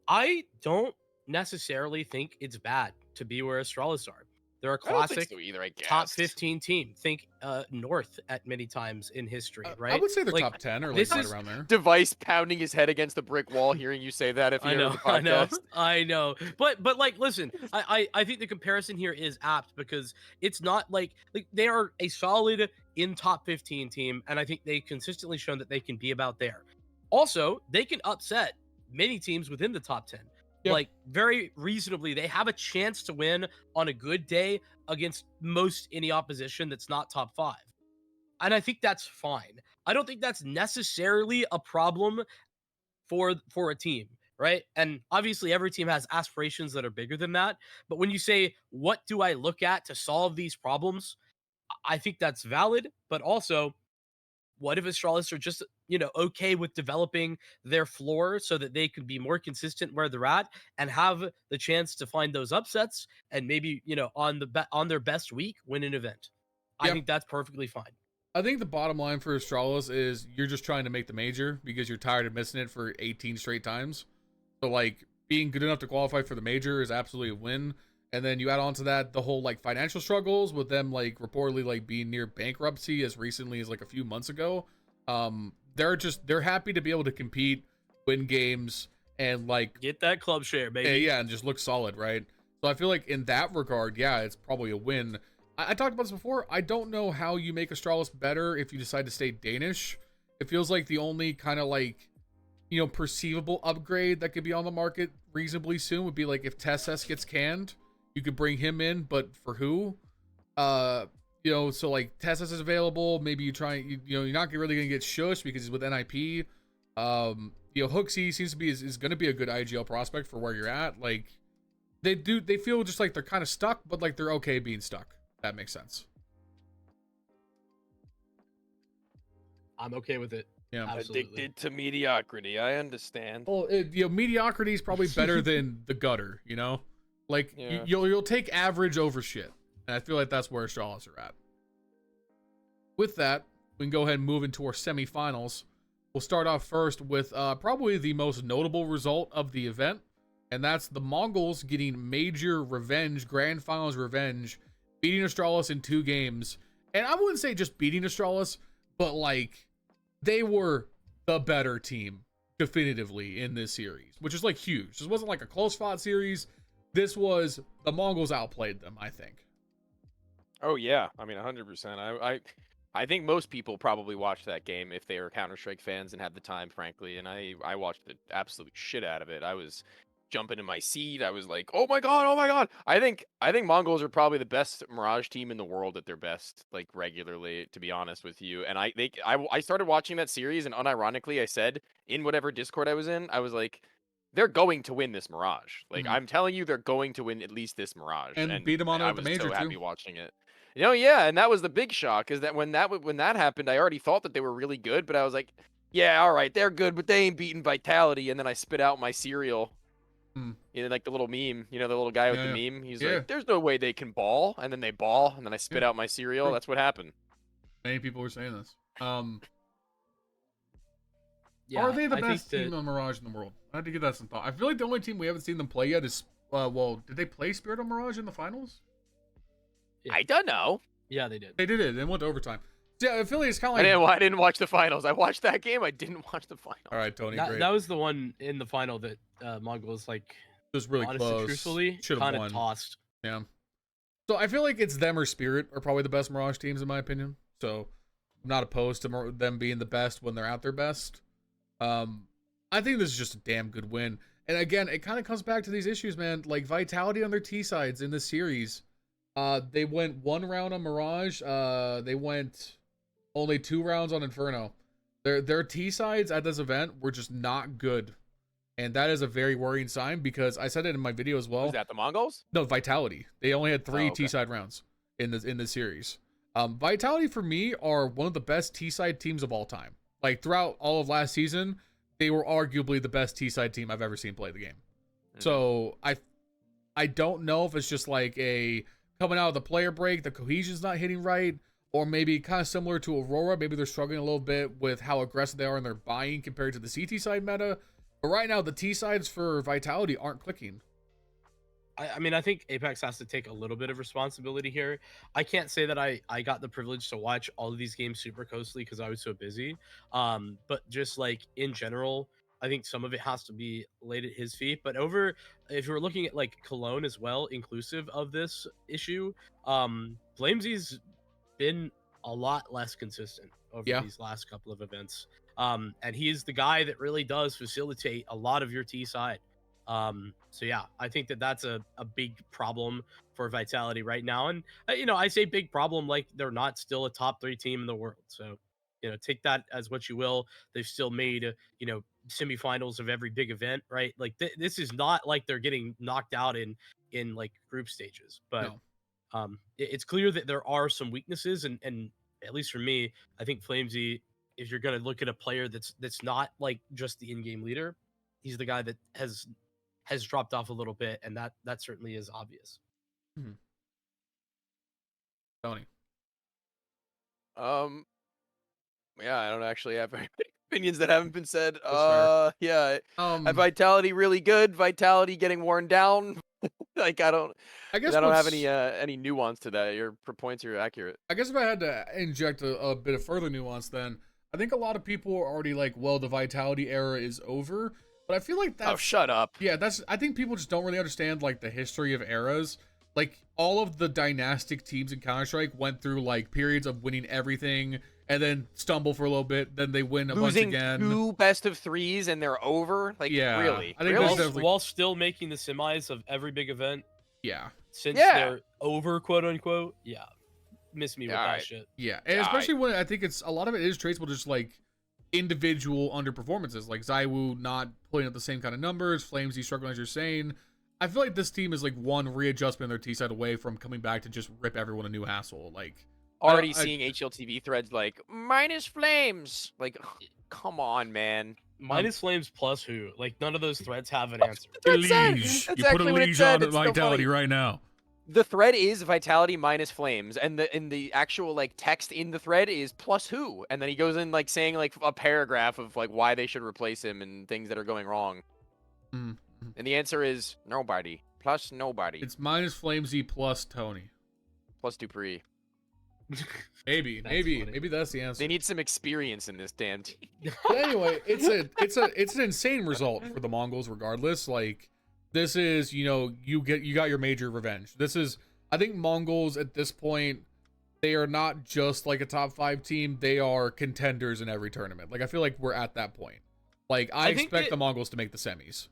I don't necessarily think it's bad to be where Astralis are. They're a classic so either, I guess. top 15 team. Think North at many times in history, right? I would say they're like, top 10 or like right around there. Device pounding his head against the brick wall, hearing you say that. If you hear the podcast. I know. But like, listen, I think the comparison here is apt because it's not like they are a solid in top 15 team, and I think they consistently shown that they can be about there. Also, they can upset many teams within the top 10. Yep. Like very reasonably, they have a chance to win on a good day against most any opposition that's not top 5. And I think that's fine. I don't think that's necessarily a problem for a team, right? And obviously every team has aspirations that are bigger than that. But when you say, what do I look at to solve these problems? I think that's valid, but also what if Astralis are just, okay with developing their floor so that they can be more consistent where they're at and have the chance to find those upsets and maybe, on their best week, win an event. I think that's perfectly fine. I think the bottom line for Astralis is you're just trying to make the major because you're tired of missing it for 18 straight times. So like being good enough to qualify for the major is absolutely a win. And then you add on to that the whole like financial struggles with them like reportedly like being near bankruptcy as recently as like a few months ago. They're happy to be able to compete, win games, and like get that club share, baby. Yeah, and just look solid, right? So I feel like in that regard, it's probably a win. I talked about this before. I don't know how you make Astralis better if you decide to stay Danish. It feels like the only kind of like, perceivable upgrade that could be on the market reasonably soon would be like if TSS gets canned. you could bring him in, but for who? So like Tessus is available. Maybe you try, you're not really gonna get Shush because he's with NIP. Hooksy seems to be is gonna be a good IGL prospect for where you're at. Like they feel just like they're kind of stuck, but like they're okay being stuck. That makes sense. I'm okay with it. Yeah, absolutely. Addicted to mediocrity. I understand. Well, mediocrity is probably better than the gutter. Like you'll take average over shit, and I feel like that's where Astralis are at. With that, we can go ahead and move into our semifinals. We'll start off first with probably the most notable result of the event, and that's the Mongols getting major revenge, grand finals revenge, beating Astralis in 2 games. And I wouldn't say just beating Astralis, but like they were the better team definitively in this series, which is like huge. This wasn't like a close fought series. This was the Mongols outplayed them, I think. Oh yeah, I mean 100%. I think most people probably watched that game if they were Counter-Strike fans and had the time, frankly. And I watched the absolute shit out of it. I was jumping in my seat. I was like, oh my god. I think Mongols are probably the best Mirage team in the world at their best, like regularly, to be honest with you. And I started watching that series, and unironically I said in whatever Discord I was in, I was like, they're going to win this Mirage. Like I'm telling you, they're going to win at least this Mirage. And beat them on I the was major so happy too. watching it. Yeah, and that was the big shock, is that when that happened, I already thought that they were really good, but I was like, yeah, all right, they're good, but they ain't beating Vitality. And then I spit out my cereal, like the little meme, the little guy with the meme. He's like, there's no way they can ball, and then they ball, and then I spit out my cereal. That's what happened. Many people were saying this. Yeah, are they the best team on Mirage in the world? I had to give that some thought. I feel like the only team we haven't seen them play yet is, did they play Spirit on Mirage in the finals? Yeah. I don't know. Yeah, they did. They did it. They went to overtime. So, yeah, I feel like it's kind of like... I didn't watch the finals. I watched that game. I didn't watch the finals. All right, Tony, great. That was the one in the final that Mongols, like, it was really close. Truthfully, kind of tossed. Yeah. So I feel like it's them or Spirit are probably the best Mirage teams in my opinion. So I'm not opposed to them being the best when they're at their best. I think this is just a damn good win. And again, it kind of comes back to these issues, man. Like Vitality on their T sides in this series. They went 1 round on Mirage. They went only 2 rounds on Inferno. Their T sides at this event were just not good, and that is a very worrying sign because I said it in my video as well. Was that the Mongols? No, Vitality. They only had 3 okay. T side rounds in this series. Vitality for me are one of the best T side teams of all time. Like throughout all of last season, they were arguably the best T side team I've ever seen play the game. So I don't know if it's just like a coming out of the player break, the cohesion's not hitting right, or maybe kind of similar to Aurora. Maybe they're struggling a little bit with how aggressive they are in their buying compared to the CT side meta. But right now, the T sides for Vitality aren't clicking. I mean, I think Apex has to take a little bit of responsibility here. I can't say that I got the privilege to watch all of these games super closely because I was so busy. But just like in general, I think some of it has to be laid at his feet. But if you're looking at like Cologne as well, inclusive of this issue, Flamesy's been a lot less consistent over these last couple of events. And he's the guy that really does facilitate a lot of your T side. So yeah, I think that's a big problem for Vitality right now. And, I say big problem like they're not still a top 3 team in the world. So, take that as what you will. They've still made, semifinals of every big event, right? Like this is not like they're getting knocked out in like group stages, but it's clear that there are some weaknesses. And at least for me, I think Flamesy, if you're going to look at a player that's not like just the in-game leader, he's the guy that has dropped off a little bit, and that certainly is obvious. Tony. Yeah, I don't actually have very many opinions that haven't been said. Vitality really good. Vitality getting worn down. Like I don't have any nuance to that. Your points are accurate. I guess if I had to inject a bit of further nuance, then I think a lot of people are already like, well, the Vitality era is over. But I feel like that's... Oh, shut up. Yeah, I think people just don't really understand, like, the history of eras. Like, all of the dynastic teams in Counter-Strike went through, like, periods of winning everything, and then stumble for a little bit, then they win a bunch again. Losing 2 best of 3s, and they're over? Like, yeah, really? I think while still making the semis of every big event? Yeah. since Yeah. they're over, quote unquote. Yeah, miss me with that Alright. shit. Yeah, and especially when I think it's a lot of it is traceable just like individual underperformances, like Zywoo not putting up the same kind of numbers, Flamesy struggling as you're saying. I feel like this team is like one readjustment on their T side away from coming back to just rip everyone a new asshole. Like Already seeing HLTV threads like minus Flames. Like, come on, man. Minus Flames plus who? Like none of those threads have an answer. That's Liege. That's You put a exactly what it Liege said. on It's so Vitality funny. right now. The thread is Vitality minus Flames, and the actual like text in the thread is plus who, and then he goes in like saying like a paragraph of like why they should replace him and things that are going wrong. Mm. And the answer is nobody plus nobody It's minus Flamesy plus Tony. plus Dupree. Maybe that's the answer. They need some experience in this damn team. But anyway, it's an insane result for the Mongols regardless. Like this is, you got your major revenge. This is, I think Mongols at this point, they are not just like a top 5 team, they are contenders in every tournament. Like I feel like we're at that point. Like I expect the Mongols to make the semis.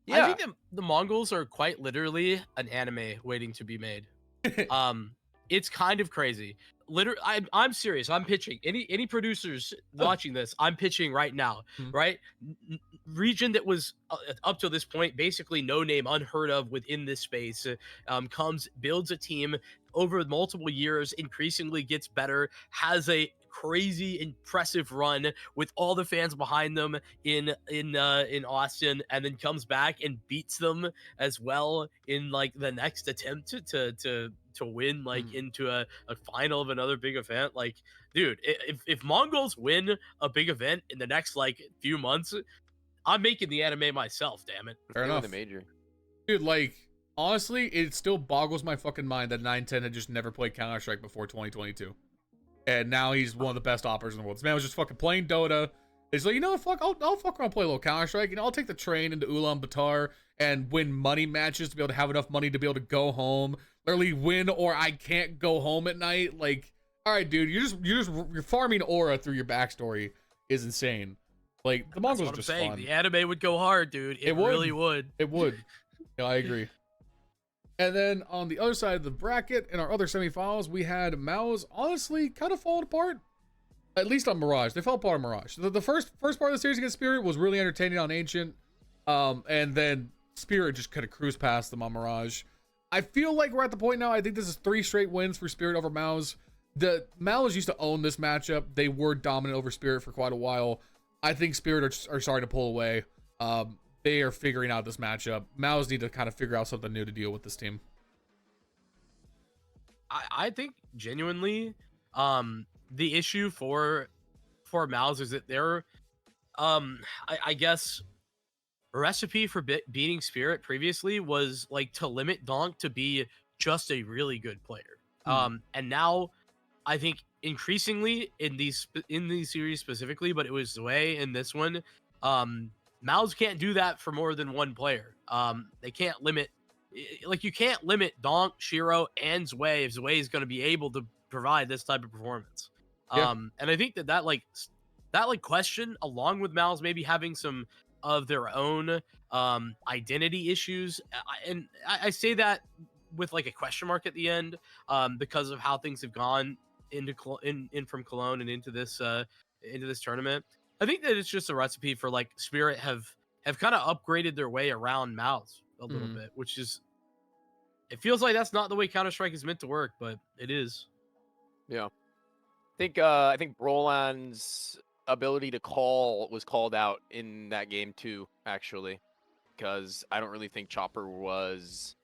Yeah. I think the Mongols are quite literally an anime waiting to be made. It's kind of crazy. Literally, I'm serious. I'm pitching. Any producers watching this, I'm pitching right now. Right? Region that was up to this point basically no name, unheard of within this space, builds a team over multiple years, increasingly gets better, has a crazy impressive run with all the fans behind them in Austin, and then comes back and beats them as well in like the next attempt to win like into a final of another big event. Like, dude, if Mongols win a big event in the next like few months, I'm making the anime myself, damn it. Fair enough. The major. Dude, like honestly, it still boggles my fucking mind that 910 had just never played Counter-Strike before 2022. And now he's one of the best operators in the world. This man was just fucking playing Dota. He's like, you know what, fuck, I'll fuck around, play a little Counter-Strike. I'll take the train into Ulaanbaatar and win money matches to be able to have enough money to be able to go home. Literally win, or I can't go home at night. Like, all right, dude, you're farming aura through your backstory is insane. Like the Mongols are just fun. The anime would go hard, dude. It really would. It would. Yeah, I agree. And then on the other side of the bracket, in our other semifinals, we had Mao's honestly kind of falling apart. At least on Mirage. They fell apart on Mirage. The first part of the series against Spirit was really entertaining on Ancient. And then Spirit just kind of cruised past them on Mirage. I feel like we're at the point now, I think this is 3 straight wins for Spirit over Mao's. The Mao's used to own this matchup. They were dominant over Spirit for quite a while. I think Spirit are starting to pull away. They are figuring out this matchup. Mao's need to kind of figure out something new to deal with this team. I think genuinely, the issue for Mao's is that they're, I guess, recipe for beating Spirit previously was like to limit Donk to be just a really good player. And now I think increasingly in these series specifically, but it was Zwei in this one, Mao's can't do that for more than one player. They can't limit, like you can't limit Donk, Shiro, and Zwei if Zwei is going to be able to provide this type of performance. Yeah. And I think that question, along with Mao's maybe having some of their own identity issues, and I say that with like a question mark at the end, because of how things have gone in from Cologne and into this tournament. I think that it's just a recipe for like Spirit have kind of upgraded their way around Mao's a little bit, which is, it feels like that's not the way Counter-Strike is meant to work, but it is. Yeah. I think Brolan's ability to call was called out in that game too, actually, because I don't really think Chopper was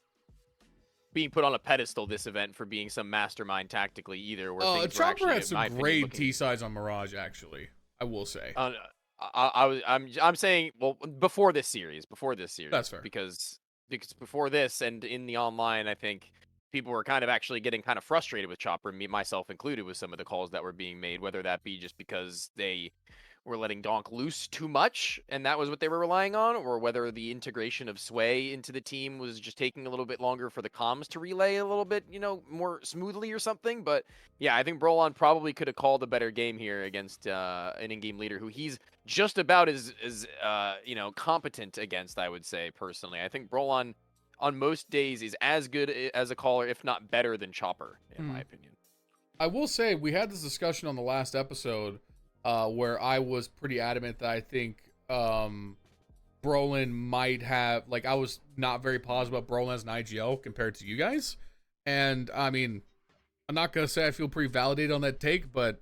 being put on a pedestal this event for being some mastermind tactically either. Chopper had some great T-sides on Mirage, actually, I will say. I'm saying, well, before this series. That's fair. Because before this and in the online, I think people were kind of actually getting kind of frustrated with Chopper, me myself included, with some of the calls that were being made, whether that be just because they were letting Donk loose too much and that was what they were relying on, or whether the integration of Zwei into the team was just taking a little bit longer for the comms to relay a little bit, more smoothly or something. But yeah, I think Brolan probably could have called a better game here against an in-game leader who he's just about as competent against, I would say, personally. I think Brolan, on most days is as good as a caller, if not better than Chopper, in my opinion. I will say we had this discussion on the last episode where I was pretty adamant that I think Brolin might have, like, I was not very positive about Brolin as an IGL compared to you guys. And I mean, I'm not going to say I feel pretty validated on that take, but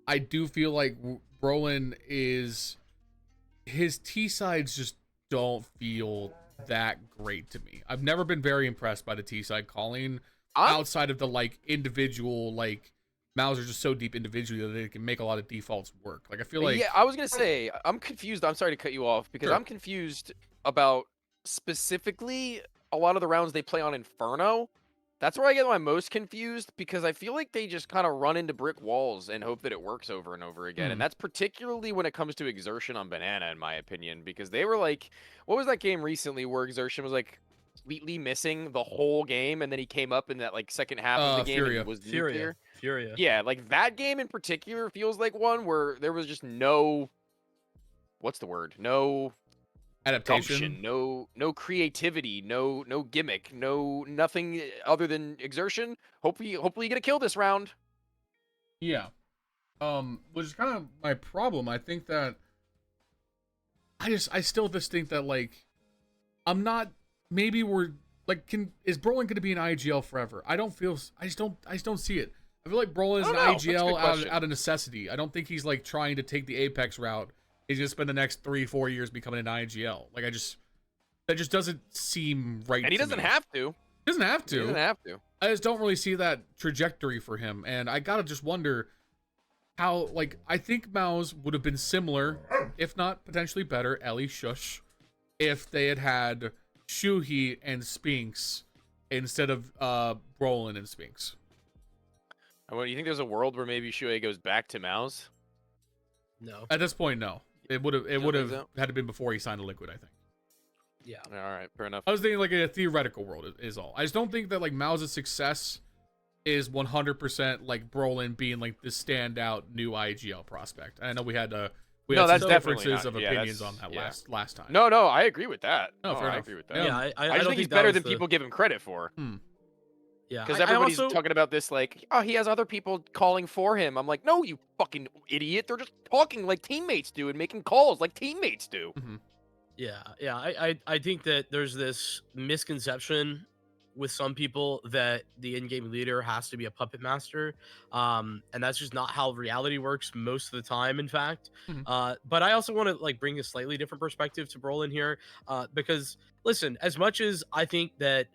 I do feel like Brolin is, his T sides just don't feel that great to me. I've never been very impressed by the T side calling outside of the like individual, like Mouse are just so deep individually that they can make a lot of defaults work. Like I feel like, yeah, I was gonna say I'm confused. I'm sorry to cut you off because Sure. I'm confused about specifically a lot of the rounds they play on Inferno. That's where I get my most confused because I feel like they just kind of run into brick walls and hope that it works over and over again. And that's particularly when it comes to Exertion on Banana, in my opinion, because they were like, what was that game recently where Exertion was like completely missing the whole game, and then he came up in that like second half of the game Furia. and was nuclear. Furia. Yeah, like that game in particular feels like one where there was just no, what's the word? No adaptation. gumption, no creativity, no gimmick, nothing other than exertion. Hopefully you get a kill this round. Yeah. Which is kind of my problem. I think that I still just think that like I'm not, maybe we're like, is Brolin going to be an IGL forever? I just don't see it. I feel like Brolin is an IGL out of necessity. I don't think he's like trying to take the Apex route. He's gonna spend the next 3-4 years becoming an IGL. Like that just doesn't seem right. And he doesn't have to. He doesn't have to. He doesn't have to. I just don't really see that trajectory for him, and I gotta just wonder how. Like I think Mao's would have been similar, if not potentially better. Ellie Shush, if they had Shuhi and Spinks instead of Brolin and Spinks. Well, you think there's a world where maybe Shuhei goes back to Mao's? No. At this point, no. It would have so? had to been before he signed a Liquid, I think. Yeah. All right, fair enough. I was thinking like a theoretical world is all. I just don't think that like Mao's success is 100% like Brolin being like the standout new IGL prospect. I know we had some differences of opinions on that last time. No, I agree with that. No, fair enough. I agree with that. Yeah, I just think he's better than people give him credit for. Yeah, because everybody's talking about this like, oh, he has other people calling for him. I'm like, no, you fucking idiot. They're just talking like teammates do and making calls like teammates do. Yeah. I think that there's this misconception with some people that the in-game leader has to be a puppet master, and that's just not how reality works most of the time, in fact. But I also want to like bring a slightly different perspective to Brolin here, because listen, as much as I think that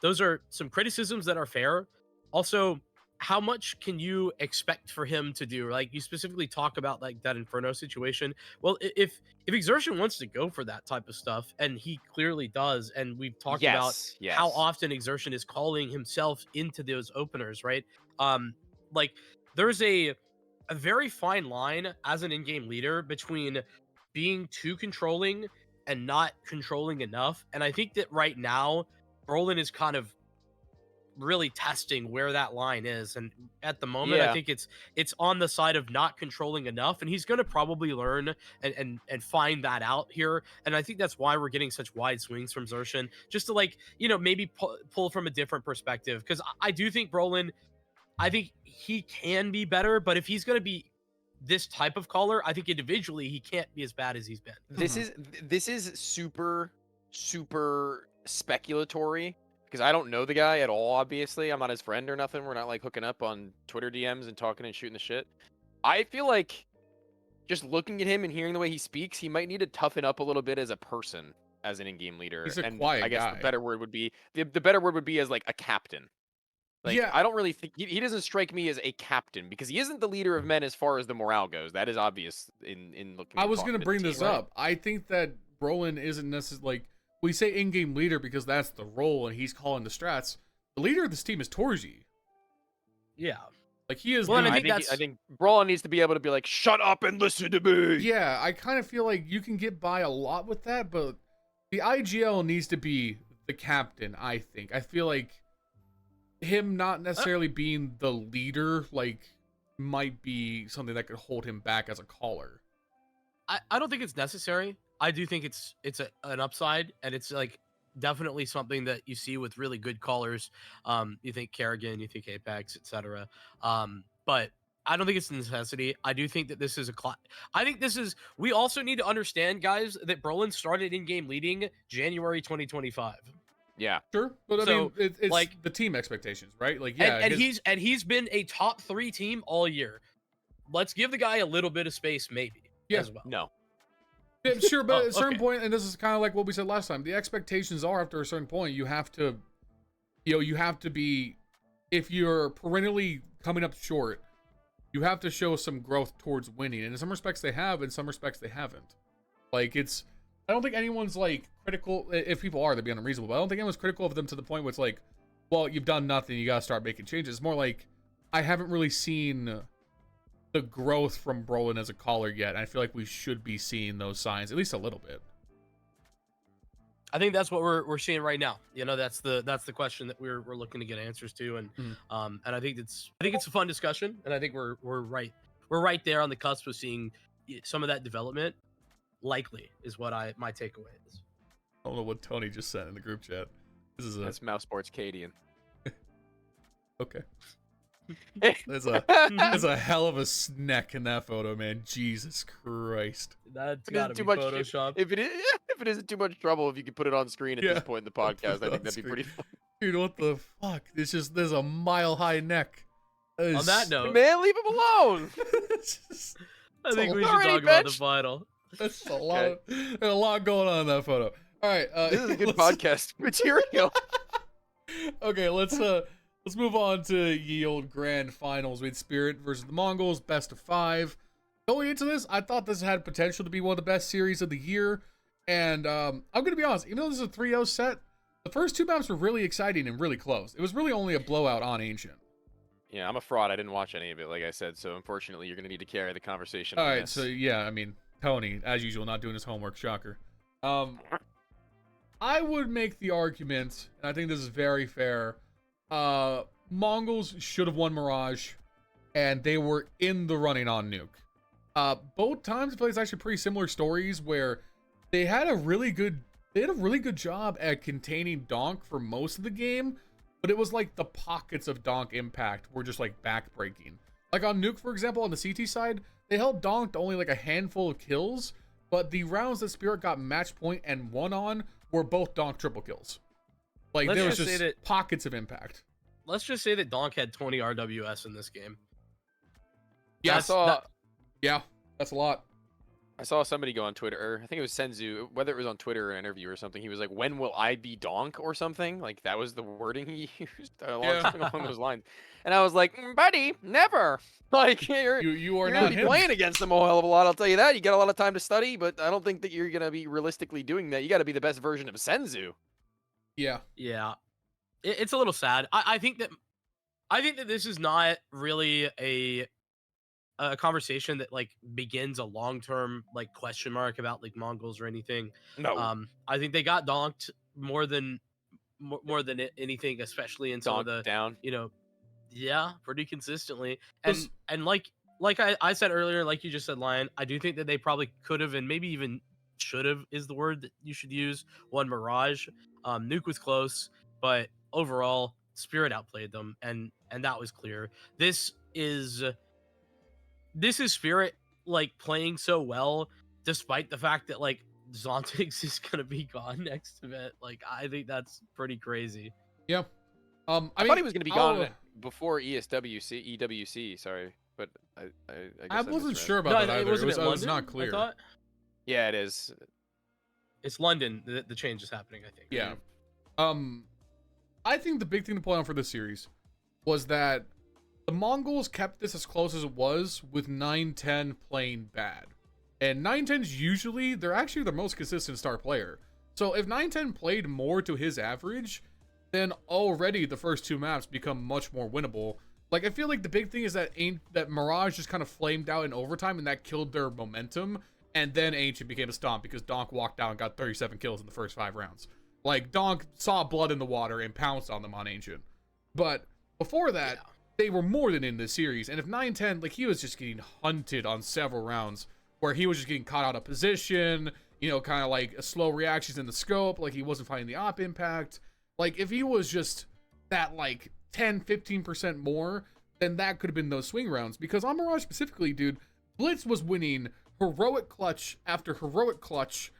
those are some criticisms that are fair, also, how much can you expect for him to do? Like, you specifically talk about like that Inferno situation. Well, if Exertion wants to go for that type of stuff, and he clearly does, and we've talked about how often Exertion is calling himself into those openers, right? Like there's a very fine line as an in-game leader between being too controlling and not controlling enough. And I think that right now, Brolin is kind of really testing where that line is, and at the moment I think it's on the side of not controlling enough, and he's going to probably learn and find that out here. And I think that's why we're getting such wide swings from Xertion, just to like, you know, maybe pull from a different perspective, because I do think Brolin, I think he can be better, but if he's going to be this type of caller, I think individually he can't be as bad as he's been. This is super speculatory, because I don't know the guy at all. Obviously, I'm not his friend or nothing. We're not like hooking up on Twitter DMs and talking and shooting the shit. I feel like just looking at him and hearing the way he speaks, he might need to toughen up a little bit as a person, as an in-game leader. He's a and quiet I guess guy. the better word would be as like a captain. Like, I don't really think he doesn't strike me as a captain, because he isn't the leader of men as far as the morale goes. That is obvious in looking. I was going to bring this up. I think that Brolin isn't necessarily like, we say in-game leader because that's the role and he's calling the strats. The leader of this team is Torji. Yeah. Like he is. Well, I think Brolin needs to be able to be like, shut up and listen to me. Yeah, I kind of feel like you can get by a lot with that, but the IGL needs to be the captain, I think. I feel like him not necessarily being the leader, like, might be something that could hold him back as a caller. I don't think it's necessary. I do think it's an upside, and it's like definitely something that you see with really good callers. You think Kerrigan, you think Apex, etc. But I don't think it's a necessity. I do think that this is I think this is. We also need to understand, guys, that Brolin started in-game leading January 2025. Yeah, Sure, but I So, mean, it's like- the team expectations, right? Like, yeah, and his- he's been a top 3 team all year. Let's give the guy a little bit of space, maybe. Yeah. As well. no. yeah, sure, but Oh, at a certain okay. point, and this is kind of like what we said last time, the expectations are after a certain point, you have to, you have to be, if you're perennially coming up short, you have to show some growth towards winning. And in some respects they have, in some respects they haven't. Like, it's, I don't think anyone's like critical. If people are, they're being unreasonable. But I don't think anyone's critical of them to the point where it's like, well, you've done nothing, you gotta start making changes. It's more like, I haven't really seen the growth from Brolin as a caller yet. I feel like we should be seeing those signs at least a little bit. I think that's what we're seeing right now. You know, that's the question that we're looking to get answers to, and and I think it's a fun discussion, and I think we're right there on the cusp of seeing some of that development. Likely is what my takeaway is. I don't know what Tony just sent in the group chat. This is That's Mouse Sports Cadian. okay. There's a hell of a snack in that photo, man. Jesus Christ. That's It gotta isn't be too much. Photoshop. If it isn't too much trouble, if you could put it on screen at Yeah. this point in the podcast, I think On that'd be pretty screen. fun. Dude, what the fuck? It's just, there's a mile high neck. On that note, Man, leave him alone. It's just- I think we should Alrighty, talk about the bitch. final. that's a lot, there's a lot going on in that photo. All right, This is a good let's- podcast material. Okay, let's move on to ye old grand finals. We had Spirit versus the Mongols, best of 5. Going into this, I thought this had potential to be one of the best series of the year. And I'm gonna be honest, even though this is a 3-0 set, the first 2 maps were really exciting and really close. It was really only a blowout on Ancient. Yeah, I'm a fraud. I didn't watch any of it, like I said. So unfortunately, you're gonna need to carry the conversation. All on right, this. so yeah, I mean, Tony, as usual, not doing his homework. Shocker. I would make the argument, and I think this is very fair. Mongols should have won Mirage, and they were in the running on Nuke. Both times, I feel like it's actually pretty similar stories where they had a really good job at containing Donk for most of the game, but it was like the pockets of Donk impact were just like backbreaking. Like on Nuke, for example, on the CT side, they held Donk to only like a handful of kills, but the rounds that Spirit got match point and won on were both Donk triple kills. Like, Let's there was just say just that- pockets of impact. Let's just say that Donk had 20 RWS in this game. Yeah, That's- that's a lot. I saw somebody go on Twitter, or I think it was Senzu, whether it was on Twitter or an interview or something. He was like, "When will I be Donk?" or something. Like that was the wording he used something along those lines. And I was like, "Buddy, never." Like You are you're not gonna be him. playing against them a hell of a lot. I'll tell you that. You got a lot of time to study, but I don't think that you're gonna be realistically doing that. You got to be the best version of Senzu. Yeah. Yeah, it's a little sad. I think that this is not really a conversation that like begins a long-term like question mark about like Mongols or anything. No, I think they got donked more than anything, especially in some of Donk the down. yeah, pretty consistently. Was- And like I said earlier, like you just said, Lion, I do think that they probably could have and maybe even should have is the word that you should use. Won Mirage. Nuke was close, but overall Spirit outplayed them, and that was clear. This is Spirit like playing so well, despite the fact that like Zont1x is gonna be gone next event. Like I think that's pretty crazy. Yeah. I thought he was gonna be gone I'll- before EWC. Sorry, but I guess I misread. wasn't sure about No, that either. It wasn't was, it it was London, not I clear. thought? Yeah, it is. It's London. The change is happening, I think. Yeah. I think the big thing to point out for this series was that the Mongols kept this as close as it was with 9-10 playing bad. And 9-10's usually, they're actually the most consistent star player. So if 9-10 played more to his average, then already the first 2 maps become much more winnable. Like, I feel like the big thing is that Mirage just kind of flamed out in overtime, and that killed their momentum. And then Ancient became a stomp because Donk walked out and got 37 kills in the first 5 rounds. Like, Donk saw blood in the water and pounced on them on Ancient. But before that, they were more than in this series. And if 9-10, like, he was just getting hunted on several rounds where he was just getting caught out of position. kind of like a slow reactions in the scope, like he wasn't finding the op impact. Like if he was just that like 10-15% more, then that could have been those swing rounds. Because on Mirage specifically, dude, Blitz was winning heroic clutch after heroic clutch.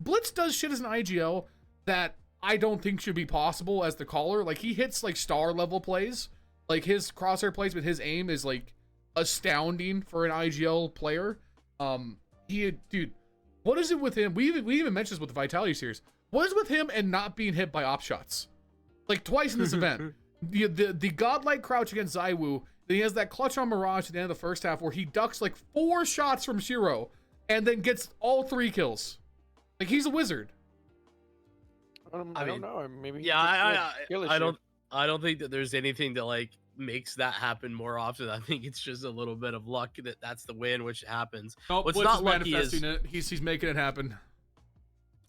Blitz does shit as an IGL that I don't think should be possible as the caller. Like he hits like star level plays. Like his crosshair placement, his aim is like astounding for an IGL player. Dude, what is it with him? We even mentioned this with the Vitality series. What is with him and not being hit by op shots? Like twice in this event. The godlike crouch against Zywoo. Then he has that clutch on Mirage at the end of the first half where he ducks like 4 shots from Shiro and then gets all 3 kills. Like he's a wizard. I don't know. Maybe. Yeah, I don't think that there's anything that like makes that happen more often. I think it's just a little bit of luck that that's the way in which it happens. Nope, What's Blitz not is lucky manifesting it. He's making it happen.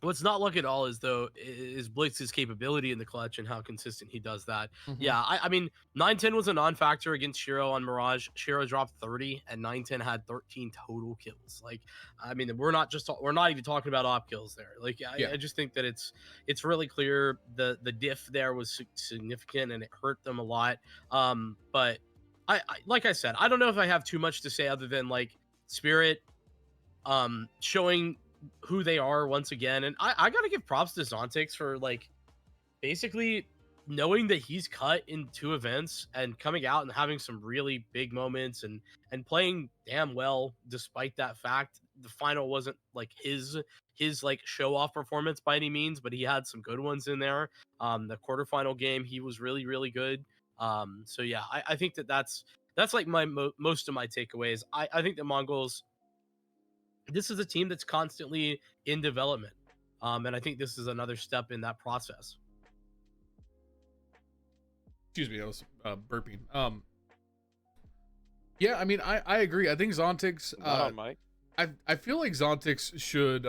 What's not lucky at all is Blitz's capability in the clutch and how consistent he does that. Yeah, I mean 910 was a non-factor against Shiro on Mirage. Shiro dropped 30 and 910 had 13 total kills. Like, I mean, we're not even talking about op kills there. Like, I just think that it's really clear the diff there was significant and it hurt them a lot. But I like I said, I don't know if I have too much to say other than like Spirit showing who they are once again, and I gotta give props to Zont1x for like basically knowing that he's cut in 2 events and coming out and having some really big moments and playing damn well despite that fact. The final wasn't like his like show off performance by any means, but he had some good ones in there. The quarterfinal game he was really good. So yeah, I think that's like my most of my takeaways. I think the Mongols, this is a team that's constantly in development. And I think this is another step in that process. Excuse me, I was burping. Yeah, I mean, I agree. I think Zont1x, I feel like Zont1x should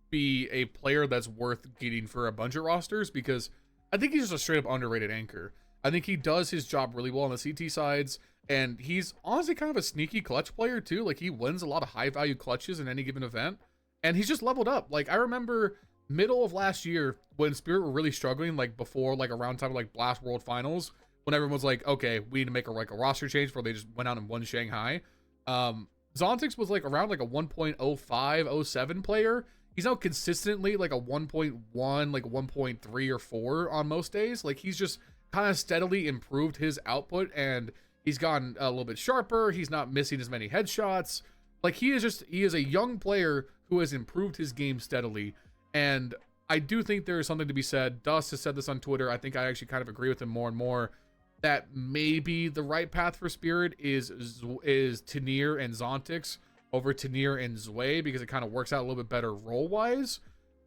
be a player that's worth getting for a bunch of rosters because I think he's just a straight up underrated anchor. I think he does his job really well on the CT sides. And he's honestly kind of a sneaky clutch player too. Like he wins a lot of high value clutches in any given event. And he's just leveled up. Like I remember middle of last year when Spirit were really struggling, like before like around time of like Blast World Finals, when everyone was like, okay, we need to make a roster change before they just went out and won Shanghai. Zont1x was like around like a 1.05, 07 player. He's now consistently like a 1.1, like 1.3 or 4 on most days. Like he's just kind of steadily improved his output and he's gotten a little bit sharper. He's not missing as many headshots. Like he is a young player who has improved his game steadily. And I do think there is something to be said. Dust has said this on Twitter. I think I actually kind of agree with him more and more that maybe the right path for Spirit is Tanir and Zont1x over Tanir and Zwei because it kind of works out a little bit better role wise.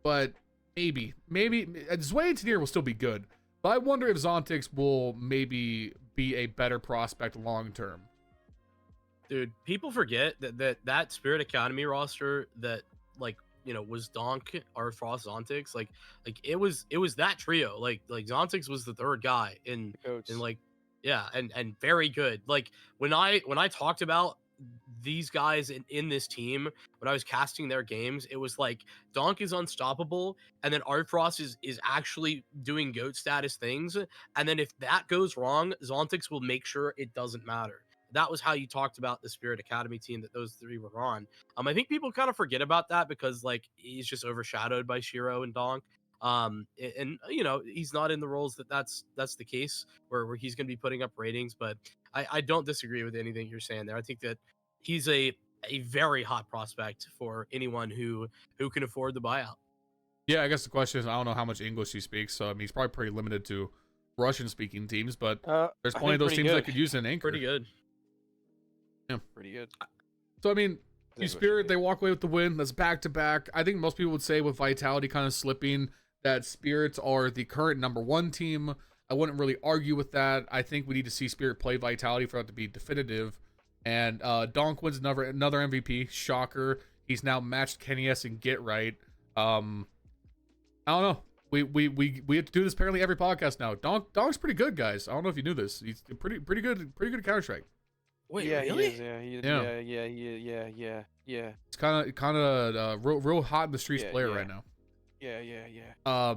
But maybe Zwei and Tanir will still be good. But I wonder if Zont1x will maybe be a better prospect long term. Dude, people forget that Spirit Academy roster that like was Donk, Arthros, Zont1x, like it was that trio. Like Zont1x was the 3rd guy in like and very good. Like when I talked about these guys in this team, when I was casting their games, it was like Donk is unstoppable, and then Arthros is actually doing GOAT status things, and then if that goes wrong, Zont1x will make sure it doesn't matter. That was how you talked about the Spirit Academy team that those 3 were on. I think people kind of forget about that because like he's just overshadowed by Shiro and Donk. And he's not in the roles that's the case where he's going to be putting up ratings, but I don't disagree with anything you're saying there. I think that he's a very hot prospect for anyone who can afford the buyout. Yeah, I guess the question is, I don't know how much English he speaks, so I mean, he's probably pretty limited to Russian-speaking teams, but there's plenty of those teams that could use an anchor. Pretty good. Yeah. Pretty good. So, I mean, Spirit, they walk away with the win. That's back-to-back. I think most people would say with Vitality kind of slipping that Spirits are the current #1 team. I wouldn't really argue with that. I think we need to see Spirit play Vitality for it to be definitive. And Donk wins another MVP. Shocker. He's now matched Kenny S and Get Right. I don't know. We have to do this apparently every podcast now. Donk's pretty good, guys. I don't know if you knew this. He's pretty good at Counter-Strike. Wait, yeah, really? he is. Yeah, yeah. It's kind of real hot in the streets player right now. Yeah.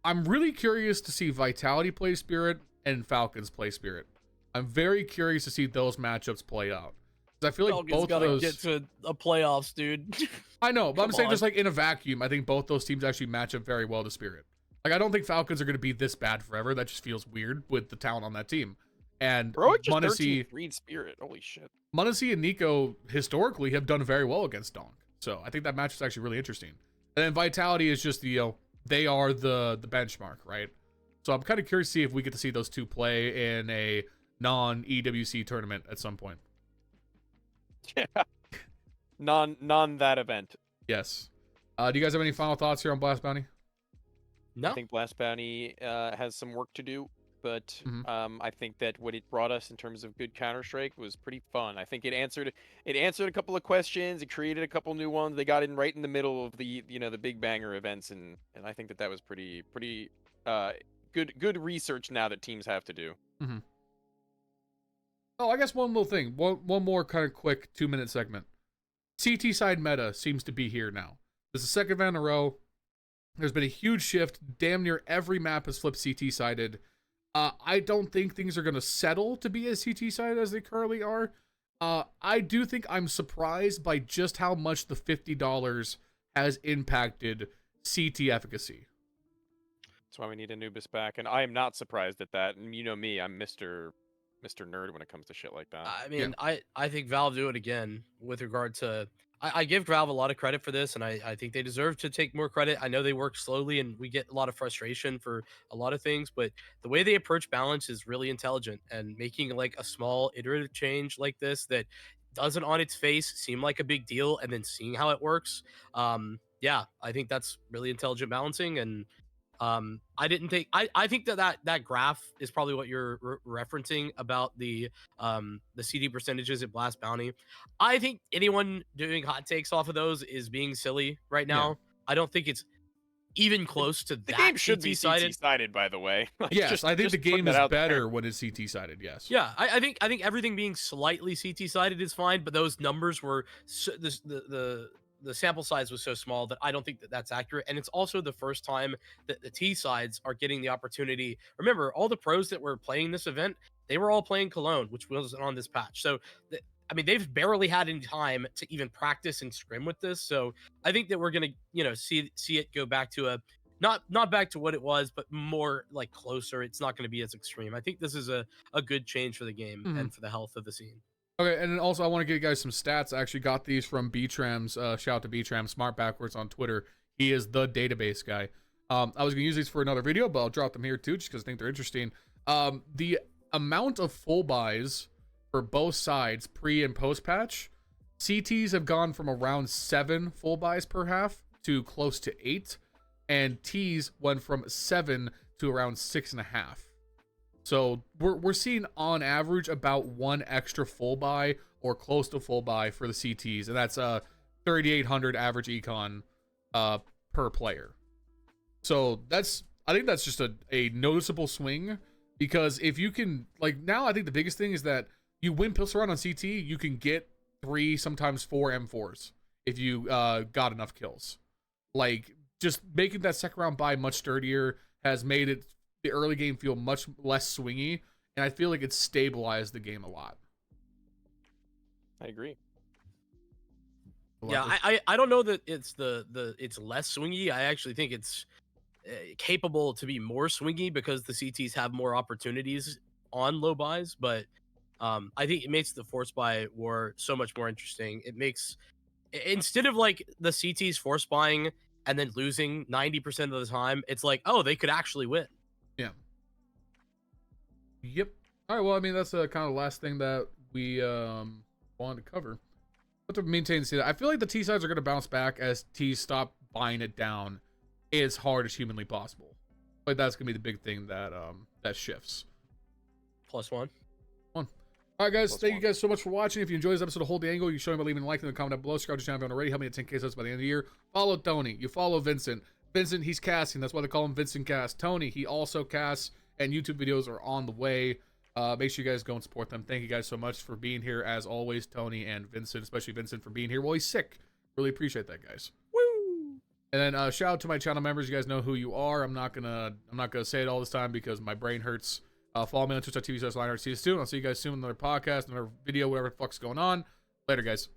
I'm really curious to see Vitality play Spirit and Falcons play Spirit. I'm very curious to see those matchups play out. Because I feel like Falcons both gotta of those get to a playoffs, dude. I know, but I'm Come saying on. just like in a vacuum, I think both those teams actually match up very well to Spirit. Like I don't think Falcons are going to be this bad forever. That just feels weird with the talent on that team. And Bro, just Muncie 13 Spirit. Holy shit. Muncie and Nico historically have done very well against Donk. So I think that match is actually really interesting. And then Vitality is just they are the benchmark, right? So I'm kind of curious to see if we get to see those two play in a non-EWC tournament at some point. Yeah. Non that event. Yes. Do you guys have any final thoughts here on Blast Bounty? No. I think Blast Bounty has some work to do, but Mhm. I think that what it brought us in terms of good Counter-Strike was pretty fun. I think it answered a couple of questions, it created a couple new ones. They got in right in the middle of the the big banger events, and I think that was pretty good research now that teams have to do. Mm-hmm. Oh, I guess one little thing. One more kind of quick 2-minute segment. CT side meta seems to be here now. This is the second event in a row. There's been a huge shift. Damn near every map has flipped CT sided. I don't think things are going to settle to be as CT sided as they currently are. I do think I'm surprised by just how much the $50 has impacted CT efficacy. That's why we need Anubis back, and I am not surprised at that. And you know me, I'm Mr. Nerd when it comes to shit like that. I mean, I think Valve do it again with regard to. I give Valve a lot of credit for this, and I think they deserve to take more credit. I know they work slowly, and we get a lot of frustration for a lot of things, but the way they approach balance is really intelligent, and making like a small iterative change like this that doesn't on its face seem like a big deal, and then seeing how it works. Yeah, I think that's really intelligent balancing, and I didn't think I think that graph is probably what you're referencing about the CD percentages at Blast Bounty. I think anyone doing hot takes off of those is being silly right now. Yeah. I don't think it's even close to The that game should CT be sided. CT-sided, by the way. Like, Yes, I think the putting game that is out there. better when it's CT sided. Yes. Yeah, I think everything being slightly CT sided is fine, but those numbers were the sample size was so small that I don't think that's accurate. And it's also the first time that the T sides are getting the opportunity. Remember, all the pros that were playing this event, they were all playing Cologne, which wasn't on this patch. So, I mean, they've barely had any time to even practice and scrim with this. So I think that we're gonna, see it go back to a not back to what it was, but more like closer. It's not going to be as extreme. I think this is a good change for the game and for the health of the scene. Okay, and then also I want to give you guys some stats. I actually got these from B-Trams. Shout out to B-Trams, Smart Backwards on Twitter. He is the database guy. I was going to use these for another video, but I'll drop them here too, just because I think they're interesting. The amount of full buys for both sides, pre and post patch, CTs have gone from around 7 full buys per half to close to 8, and Ts went from 7 to around 6.5. So we're seeing on average about 1 extra full buy or close to full buy for the CTs, and that's 3,800 average econ per player. So I think that's just a noticeable swing, because if you can, like, now I think the biggest thing is that you win pistol round on CT, you can get 3, sometimes 4 M4s if you got enough kills. Like, just making that second round buy much sturdier has made it the early game feel much less swingy, and I feel like it's stabilized the game a lot. I agree. Yeah, I don't know that it's it's less swingy. I actually think it's capable to be more swingy because the CTs have more opportunities on low buys, but I think it makes the force buy war so much more interesting. It makes, instead of like the CTs force buying and then losing 90% of the time, it's like, oh, they could actually win. Yeah. Yep. All right. Well, I mean, that's kind of the last thing that we wanted to cover. But to maintain the I feel like the T sides are going to bounce back as T's stop buying it down as hard as humanly possible. Like, that's going to be the big thing that that shifts. +1. All right, guys. Thank you guys so much for watching. If you enjoyed this episode of Hold the Angle, you show me by leaving a like in the comment down below. Subscribe to the channel if you haven't already. Help me at 10K subs by the end of the year. Follow Tony. You follow Vincent. Vincent, he's casting. That's why they call him Vincent Cast. Tony, he also casts, and YouTube videos are on the way. Make sure you guys go and support them. Thank you guys so much for being here, as always, Tony and Vincent, especially Vincent for being here while he's sick. Really appreciate that, guys. Woo! And then shout out to my channel members. You guys know who you are. I'm not gonna say it all this time because my brain hurts. Follow me on twitch.tv/LionHeartZ. See you soon. I'll see you guys soon on another podcast, another video, whatever the fuck's going on. Later, guys.